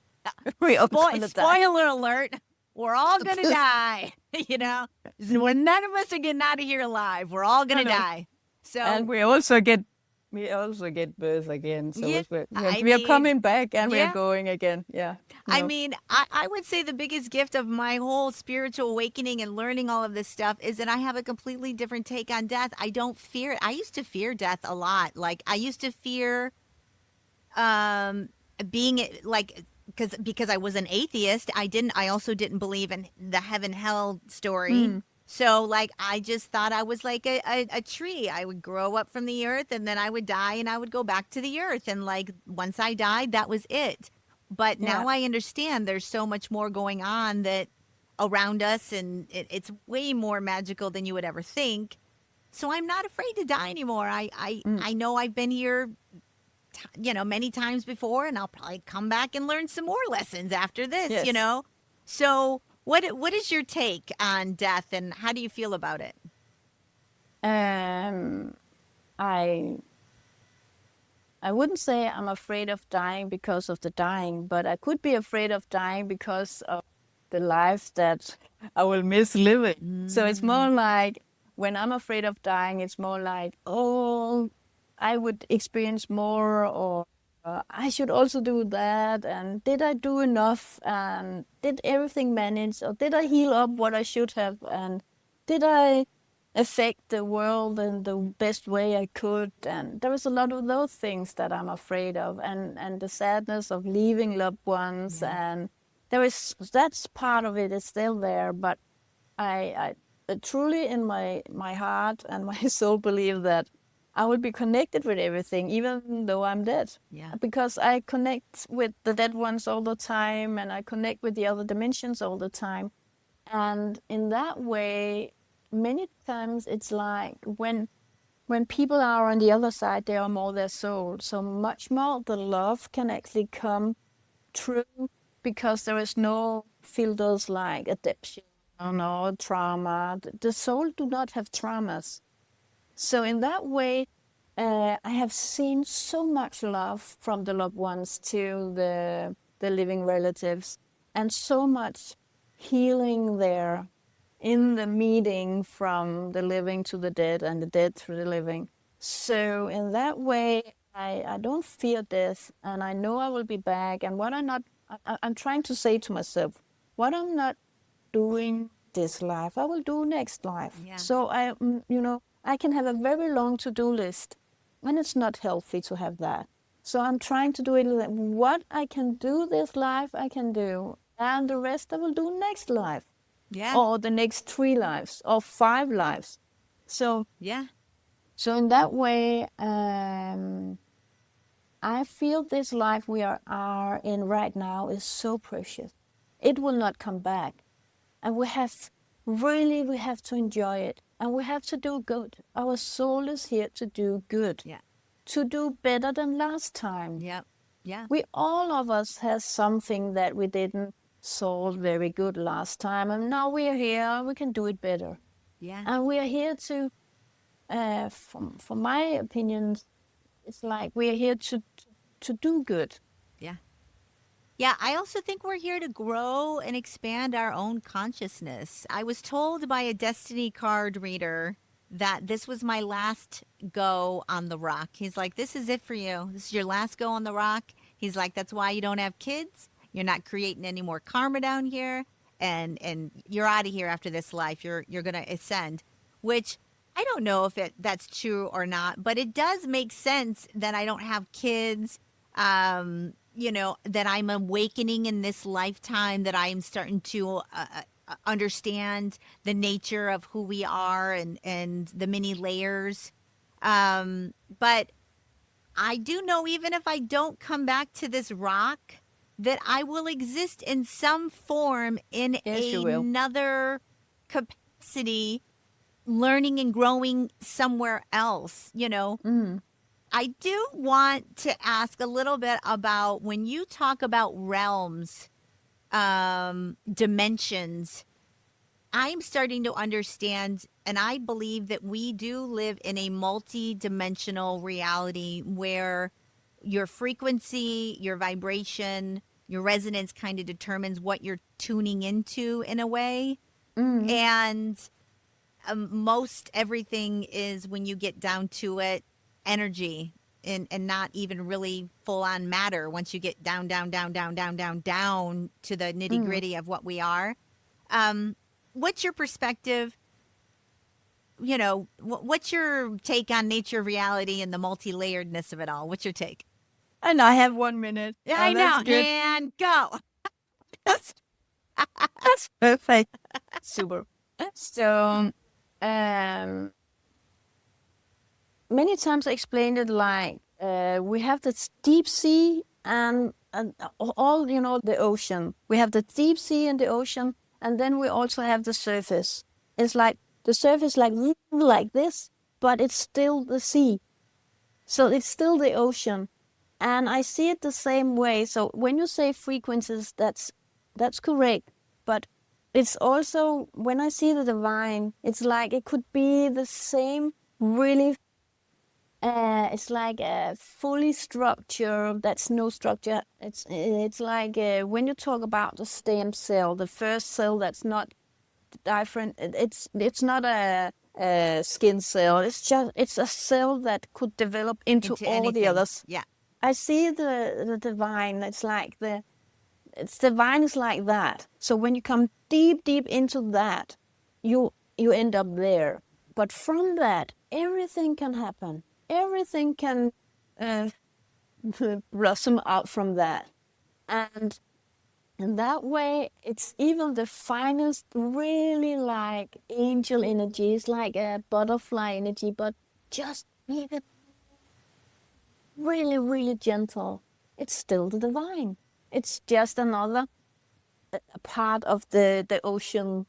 We're all gonna die. Spoiler alert. We're all going to die. You know, none of us are getting out of here alive. We're all going I to know. die. And So, we also get birth again. So yeah, I we are mean, coming back and we are yeah. going again. Yeah. I No. mean, I would say the biggest gift of my whole spiritual awakening and learning all of this stuff is that I have a completely different take on death. I don't fear it. I used to fear death a lot. Like, I used to fear um being like because I was an atheist. I also didn't believe in the heaven hell story. Mm. So like I just thought I was like a tree. I would grow up from the earth and then I would die and I would go back to the earth, and like once I died that was it. But Yeah. now I understand there's so much more going on that around us, and it's way more magical than you would ever think. So I'm not afraid to die anymore. Mm. I know I've been here many times before, and I'll probably come back and learn some more lessons after this, Yes. So what is your take on death, and how do you feel about it? Um. I I wouldn't say I'm afraid of dying because of the dying, but I could be afraid of dying because of the life that I will miss living. So it's Mm, more like when I'm afraid of dying, it's more like, oh, I would experience more, or I should also do that. And did I do enough? And did everything manage? Or did I heal up what I should have? And did I affect the world in the best way I could? And there is a lot of those things that I'm afraid of, and the sadness of leaving loved ones, yeah, and that's part of it is still there. But I truly in my heart and my soul believe that I will be connected with everything, even though I'm dead, yeah, because I connect with the dead ones all the time, and I connect with the other dimensions all the time. And in that way, many times it's like when people are on the other side, they are more their soul. So much more the love can actually come true, because there is no filters like addiction or trauma. The soul do not have traumas. So in that way, I have seen so much love from the loved ones to the living relatives, and so much healing there in the meeting from the living to the dead and the dead to the living. So in that way, I don't fear death, and I know I will be back. And what I'm trying to say to myself, what I'm not doing this life, I will do next life. yeah, So I can have a very long to-do list, and it's not healthy to have that. So I'm trying to do it. What I can do this life, I can do, and the rest I will do next life, yeah, or the next 3 lives, or 5 lives. So, yeah, so in that way, I feel this life we are in right now is so precious. It will not come back. And we have to enjoy it. And we have to do good. Our soul is here to do good, yeah, to do better than last time. yeah, yeah, We all of us has something that we didn't solve very good last time. And now we are here, we can do it better. yeah, And we are here to, from my opinion, it's like we are here to do good. yeah. Yeah, I also think we're here to grow and expand our own consciousness. I was told by a destiny card reader that this was my last go on the rock. He's like, "This is it for you. This is your last go on the rock." He's like, "That's why you don't have kids. You're not creating any more karma down here, and you're out of here after this life. You're going to ascend." Which I don't know if that's true or not, but it does make sense that I don't have kids, that I'm awakening in this lifetime, that I am starting to understand the nature of who we are, and the many layers. But I do know, even if I don't come back to this rock, that I will exist in some form in Yes, you will. another capacity, learning and growing somewhere else. Mm. I do want to ask a little bit about when you talk about realms, dimensions. I'm starting to understand, and I believe that we do live in a multi-dimensional reality where your frequency, your vibration, Your resonance kind of determines what you're tuning into in a way. Mm. And most everything is, when you get down to it, energy, and not even really full on matter once you get down, down, down, down, down, down, down to the nitty Mm. gritty of what we are. Um, what's your perspective? What's your take on nature, reality, and the multi-layeredness of it all? What's your take? And I have 1 minute. Yeah, Oh, I that's know. good. And go. That's, that's perfect. Super. So, um, many times I explained it like we have the deep sea and all, the ocean. We have the deep sea and the ocean, and then we also have the surface. It's like the surface, like this, but it's still the sea. So it's still the ocean. And I see it the same way. So when you say frequencies, that's correct. But it's also, when I see the divine, it's like it could be the same, really. It's like a fully structure that's no structure. It's like when you talk about the stem cell, the first cell that's not different. It's not a skin cell. It's a cell that could develop into Into all the anything. others. Yeah. I see the divine. It's divine is like that. So when you come deep into that, you end up there. But from that, everything can happen. Everything can uh, blossom out from that. And in that way, it's even the finest, really like angel energy. It's like a butterfly energy, but just even really, really gentle. It's still the divine. It's just another part of the ocean,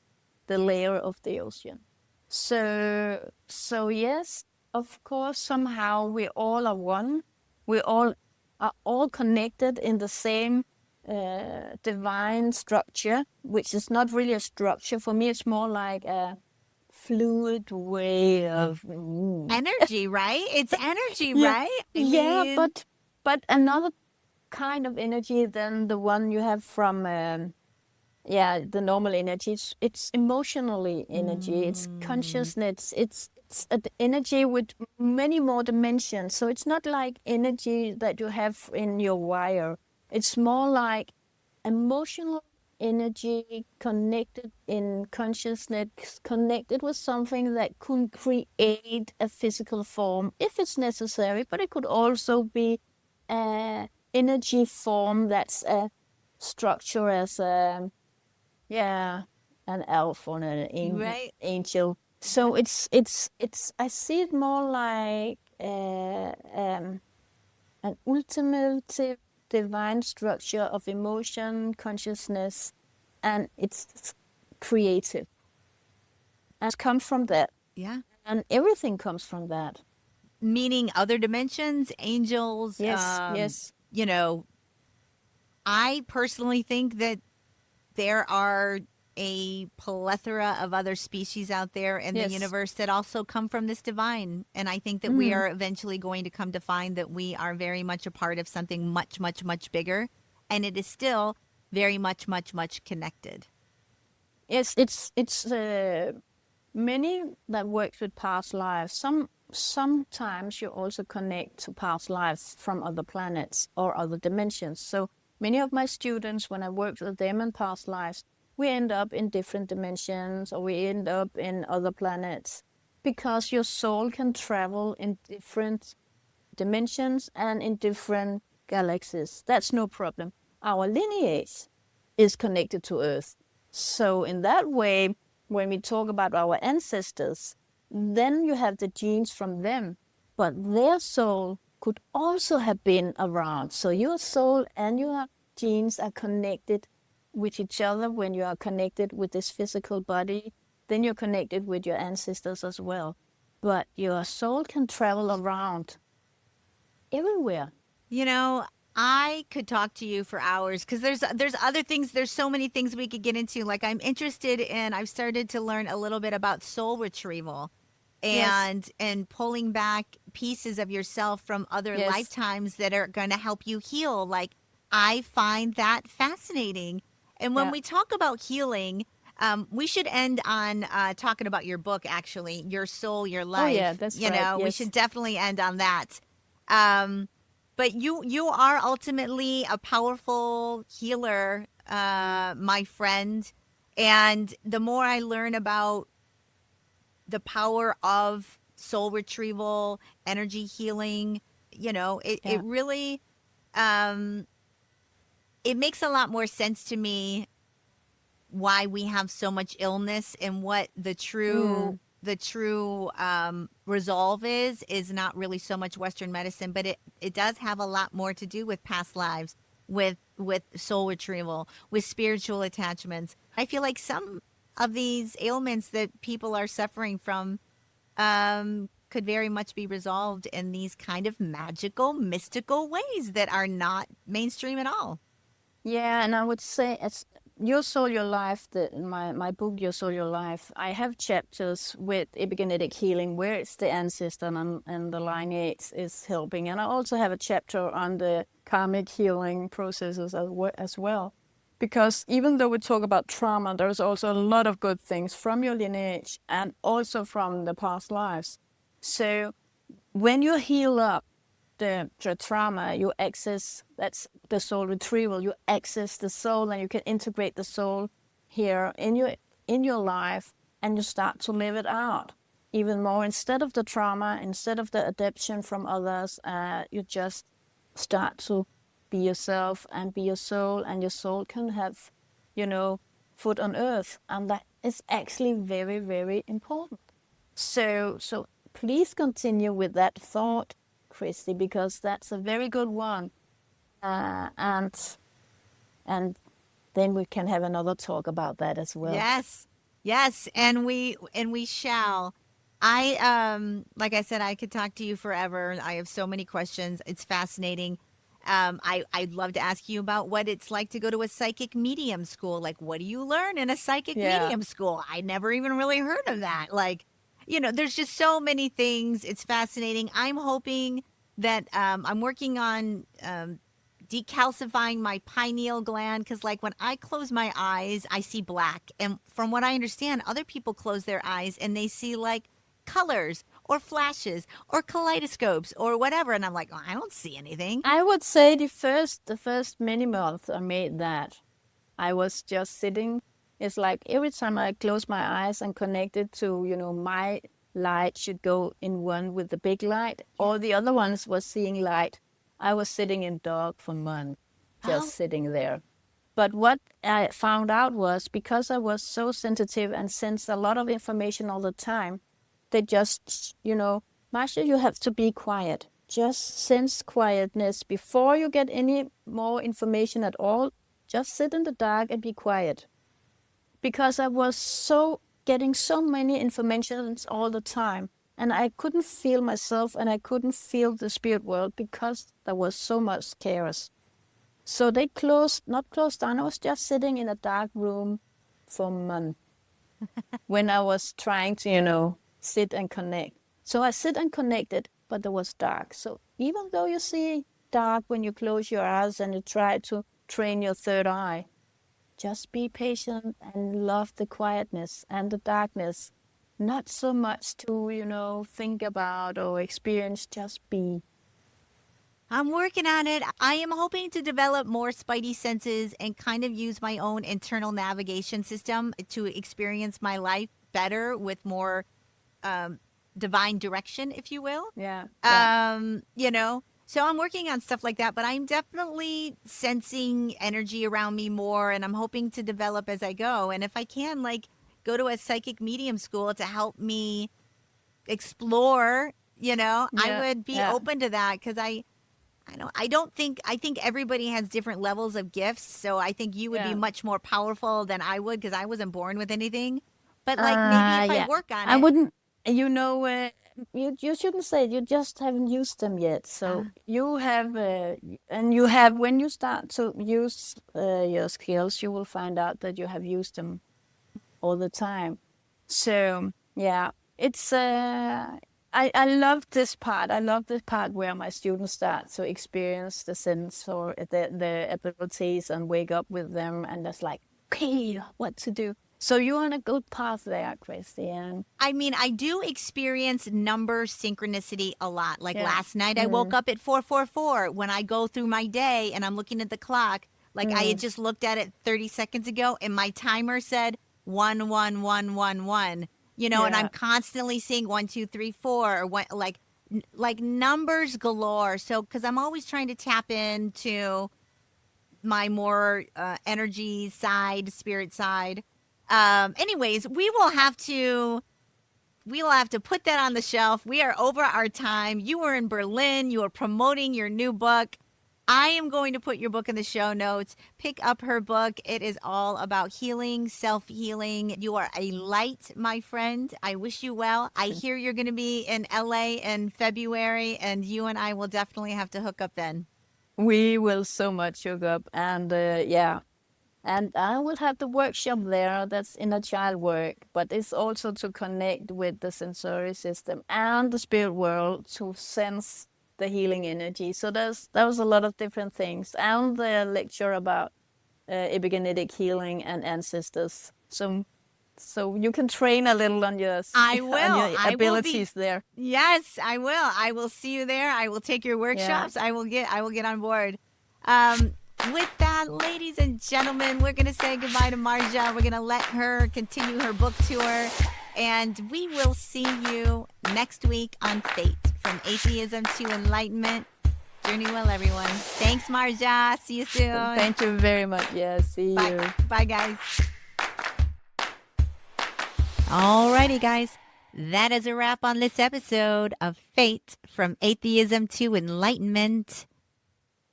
the layer of the ocean. So yes, of course, somehow we all are one. We all are all connected in the same divine structure, which is not really a structure. For me, it's more like a fluid way of Energy, right? It's energy, yeah, right? I yeah, mean, but another kind of energy than the one you have from the normal energy. It's emotionally energy. It's mm, consciousness. It's energy with many more dimensions. So it's not like energy that you have in your wire. It's more like emotional energy connected in consciousness, connected with something that could create a physical form if it's necessary, but it could also be a energy form that's a structure as an elf or an right? angel. So it's I see it more like an ultimate divine structure of emotion, consciousness, and it's creative. And it comes from that. Yeah. And everything comes from that. Meaning other dimensions, angels, Yes, yes, you know, I personally think that there are a plethora of other species out there in the yes. universe that also come from this divine. And I think that we Mm. are eventually going to come to find that we are very much a part of something much, much, much bigger. And it is still very much, much, much connected. Yes, it's many that works with past lives. Sometimes you also connect to past lives from other planets or other dimensions. So many of my students, when I work with them in past lives, we end up in different dimensions or we end up in other planets because your soul can travel in different dimensions and in different galaxies. That's no problem. Our lineage is connected to Earth. So, in that way, when we talk about our ancestors, then you have the genes from them, but their soul could also have been around. So, your soul and your genes are connected with each other. When you are connected with this physical body, then you're connected with your ancestors as well. But your soul can travel around everywhere. You know, I could talk to you for hours because there's other things. There's so many things we could get into. Like I'm interested in. I've started to learn a little bit about soul retrieval, Yes, and pulling back pieces of yourself from other yes. lifetimes that are going to help you heal. Like I find that fascinating. And when Yeah. we talk about healing, we should end on talking about your book, actually, Your Soul, Your Oh yeah, Life. that's You right. know, we Yes. should definitely end on that. Um, but you are ultimately a powerful healer, my friend. And the more I learn about the power of soul retrieval, energy healing, it Yeah. really um, it makes a lot more sense to me why we have so much illness and what Mm. the true resolve is not really so much Western medicine, but it does have a lot more to do with past lives, with soul retrieval, with spiritual attachments. I feel like some of these ailments that people are suffering from could very much be resolved in these kind of magical, mystical ways that are not mainstream at all. Yeah, and I would say it's Your Soul, Your Life, my book, Your Soul, Your Life, I have chapters with epigenetic healing where it's the ancestor and the lineage is helping. And I also have a chapter on the karmic healing processes as well. Because even though we talk about trauma, there's also a lot of good things from your lineage and also from the past lives. So when you heal up the trauma, you access, that's the soul retrieval, you access the soul and you can integrate the soul here in your life, and you start to live it out even more. Instead of the trauma, instead of the adaptation from others, you just start to be yourself and be your soul, and your soul can have, you know, foot on earth, and that is actually very, very important. So please continue with that thought, Christy, because that's a very good one. And then we can have another talk about that as well. Yes. Yes, and we shall. I like I said, I could talk to you forever. I have so many questions. It's fascinating. I'd love to ask you about what it's like to go to a psychic medium school. Like, what do you learn in a psychic Yeah. medium school? I never even really heard of that. Like, there's just so many things. It's fascinating. I'm hoping that I'm working on decalcifying my pineal gland, because like when I close my eyes I see black, and from what I understand other people close their eyes and they see like colors or flashes or kaleidoscopes or whatever, and I'm like, oh, I don't see anything. I would say the first many months I made that. I was just sitting. It's like every time I close my eyes and connect it to, my light should go in one with the big light. Yeah. All the other ones was seeing light. I was sitting in dark for months, just Oh. sitting there. But what I found out was because I was so sensitive and sensed a lot of information all the time, they just, Marsha, you have to be quiet. Just sense quietness before you get any more information at all. Just sit in the dark and be quiet. Because I was so getting so many informations all the time, and I couldn't feel myself and I couldn't feel the spirit world because there was so much chaos. So they not closed down. I was just sitting in a dark room for months when I was trying to, sit and connect. So I sit and connected, but there was dark. So even though you see dark when you close your eyes and you try to train your third eye, just be patient and love the quietness and the darkness. Not so much to, think about or experience, just be. I'm working on it. I am hoping to develop more spidey senses and kind of use my own internal navigation system to experience my life better with more um, divine direction, if you will. Yeah, yeah. So I'm working on stuff like that, but I'm definitely sensing energy around me more, and I'm hoping to develop as I go. And if I can, like, go to a psychic medium school to help me explore, I Yeah, would be yeah, open to that, because I think everybody has different levels of gifts. So I think you would be yeah. much more powerful than I would, because I wasn't born with anything. But like maybe if I Yeah. work on I it, wouldn't, you shouldn't say it. You just haven't used them yet. So uh, you have, and you have, when you start to use your skills, you will find out that you have used them all the time. So yeah, it's, I love this part. I love this part where my students start to experience the sense or the abilities and wake up with them, and that's like, okay, what to do. So you're on a good path there, Christian. I mean, I do experience number synchronicity a lot. Like Yeah. last night, I woke Mm, up at 4:44. When I go through my day and I'm looking at the clock, like I had mm, just looked at it 30 seconds ago, and my timer said 11111. And I'm yeah. constantly seeing 1 2 3 4 or what, like numbers galore. So, because I'm always trying to tap into my more energy side, spirit side. Anyways, we will have to put that on the shelf. We are over our time. You were in Berlin. You are promoting your new book. I am going to put your book in the show notes. Pick up her book. It is all about healing, self healing. You are a light, my friend. I wish you well. I hear you're going to be in LA in February, and you and I will definitely have to hook up then. We will so much hook up, and yeah. And I will have the workshop there. That's inner child work, but it's also to connect with the sensory system and the spirit world to sense the healing energy. So that was a lot of different things, and the lecture about epigenetic healing and ancestors. So you can train a little on your I on will. your I will be. abilities there. Yes, I will. I will see you there. I will take your Yeah. workshops. I will get on board. Um, with that, ladies and gentlemen, we're gonna say goodbye to Marzcia. We're gonna let her continue her book tour, and we will see you next week on Fate from Atheism to Enlightenment. Journey well, everyone. Thanks, Marzcia. See you soon. Thank you very much. Yeah. See Bye. you. Bye, guys. Alrighty, guys. That is a wrap on this episode of Fate from Atheism to Enlightenment.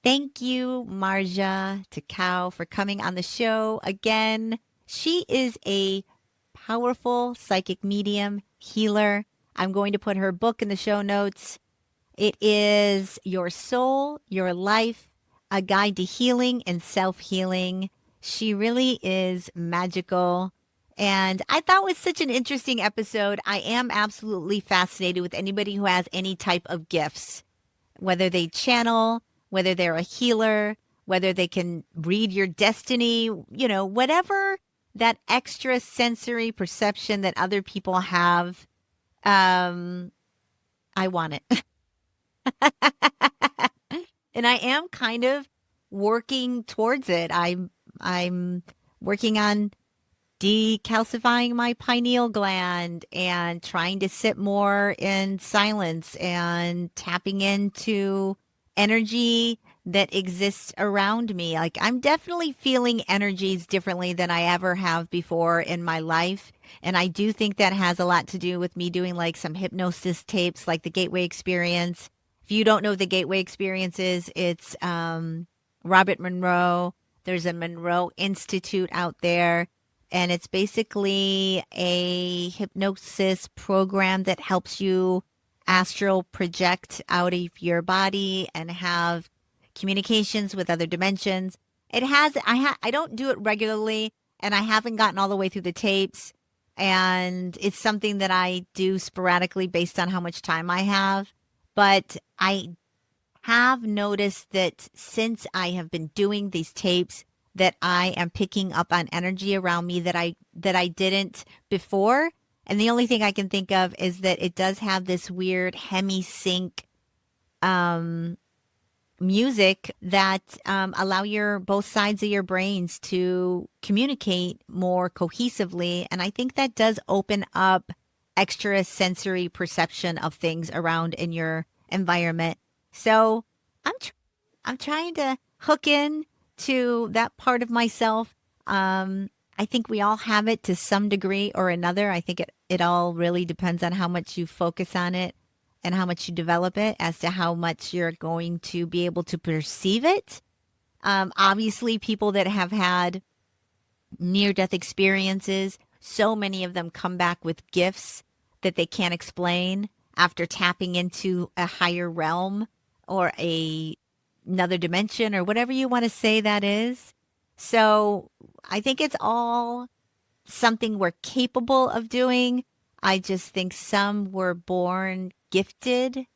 Thank you, Marzcia Techau, for coming on the show again. She is a powerful psychic medium, healer. I'm going to put her book in the show notes. It is Your Soul, Your Life, a guide to healing and self-healing. She really is magical. And I thought it was such an interesting episode. I am absolutely fascinated with anybody who has any type of gifts, whether they channel, whether they're a healer, whether they can read your destiny, whatever that extra sensory perception that other people have. I want it. And I am kind of working towards it. I'm working on decalcifying my pineal gland and trying to sit more in silence and tapping into energy that exists around me. Like I'm definitely feeling energies differently than I ever have before in my life. And I do think that has a lot to do with me doing like some hypnosis tapes, like the Gateway Experience. If you don't know what the Gateway Experience is, it's Robert Monroe. There's a Monroe Institute out there, and it's basically a hypnosis program that helps you astral project out of your body and have communications with other dimensions. It has I don't do it regularly, and I haven't gotten all the way through the tapes, and it's something that I do sporadically based on how much time I have. But I have noticed that since I have been doing these tapes, that I am picking up on energy around me that I didn't before. And the only thing I can think of is that it does have this weird hemi-sync um, music that allow your both sides of your brains to communicate more cohesively. And I think that does open up extra sensory perception of things around in your environment. So I'm tr- I'm trying to hook in to that part of myself. I think we all have it to some degree or another. I think it all really depends on how much you focus on it and how much you develop it as to how much you're going to be able to perceive it. Obviously, people that have had near death experiences, so many of them come back with gifts that they can't explain after tapping into a higher realm or another dimension or whatever you want to say that is. So I think it's all something we're capable of doing. I just think some were born gifted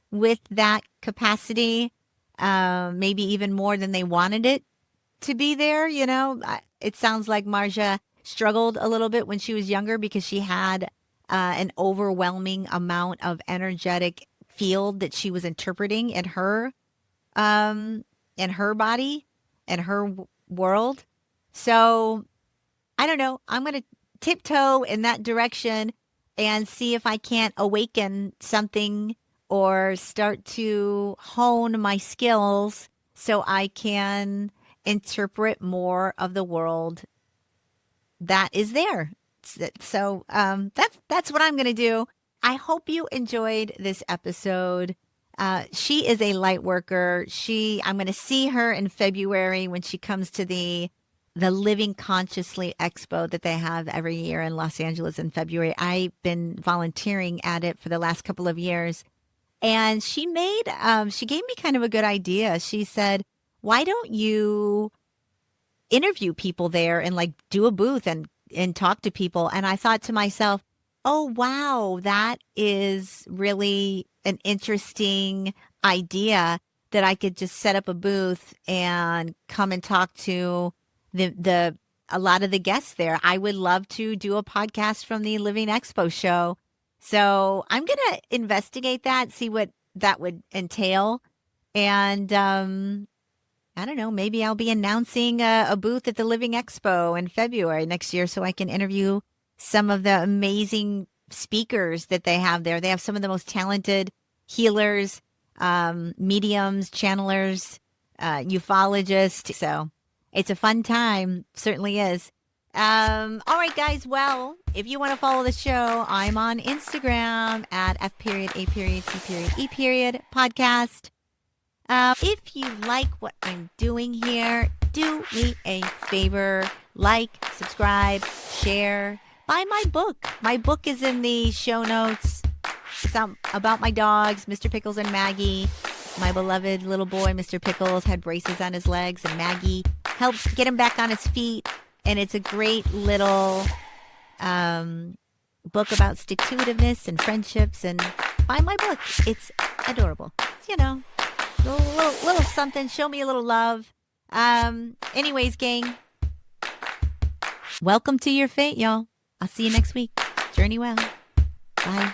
with that capacity, maybe even more than they wanted it to be there. It sounds like Marzcia struggled a little bit when she was younger because she had an overwhelming amount of energetic field that she was interpreting in her body and her world. So I don't know. I'm going to tiptoe in that direction and see if I can't awaken something or start to hone my skills so I can interpret more of the world that is there. So that's what I'm going to do. I hope you enjoyed this episode. She is a light worker. I'm going to see her in February when she comes to the Living Consciously Expo that they have every year in Los Angeles in February. I've been volunteering at it for the last couple of years. And she gave me kind of a good idea. She said, why don't you interview people there and like do a booth and talk to people? And I thought to myself, oh, wow, that is really an interesting idea that I could just set up a booth and come and talk to a lot of the guests there. I would love to do a podcast from the Living Expo show. So I'm going to investigate that, see what that would entail. And I don't know, maybe I'll be announcing a booth at the Living Expo in February next year so I can interview some of the amazing speakers that they have there. They have some of the most talented healers, mediums, channelers, ufologists. So it's a fun time. Certainly is. All right, guys. Well, if you want to follow the show, I'm on Instagram at F.A.T.E podcast. If you like what I'm doing here, do me a favor, like, subscribe, share, buy my book. My book is in the show notes. Some about my dogs, Mr. Pickles and Maggie. My beloved little boy, Mr. Pickles, had braces on his legs, and Maggie helps get him back on his feet. And it's a great little book about stick-to-itiveness and friendships. And buy my book. It's adorable. Little something. Show me a little love. Anyways, gang, welcome to your fate, y'all. I'll see you next week. Journey well. Bye.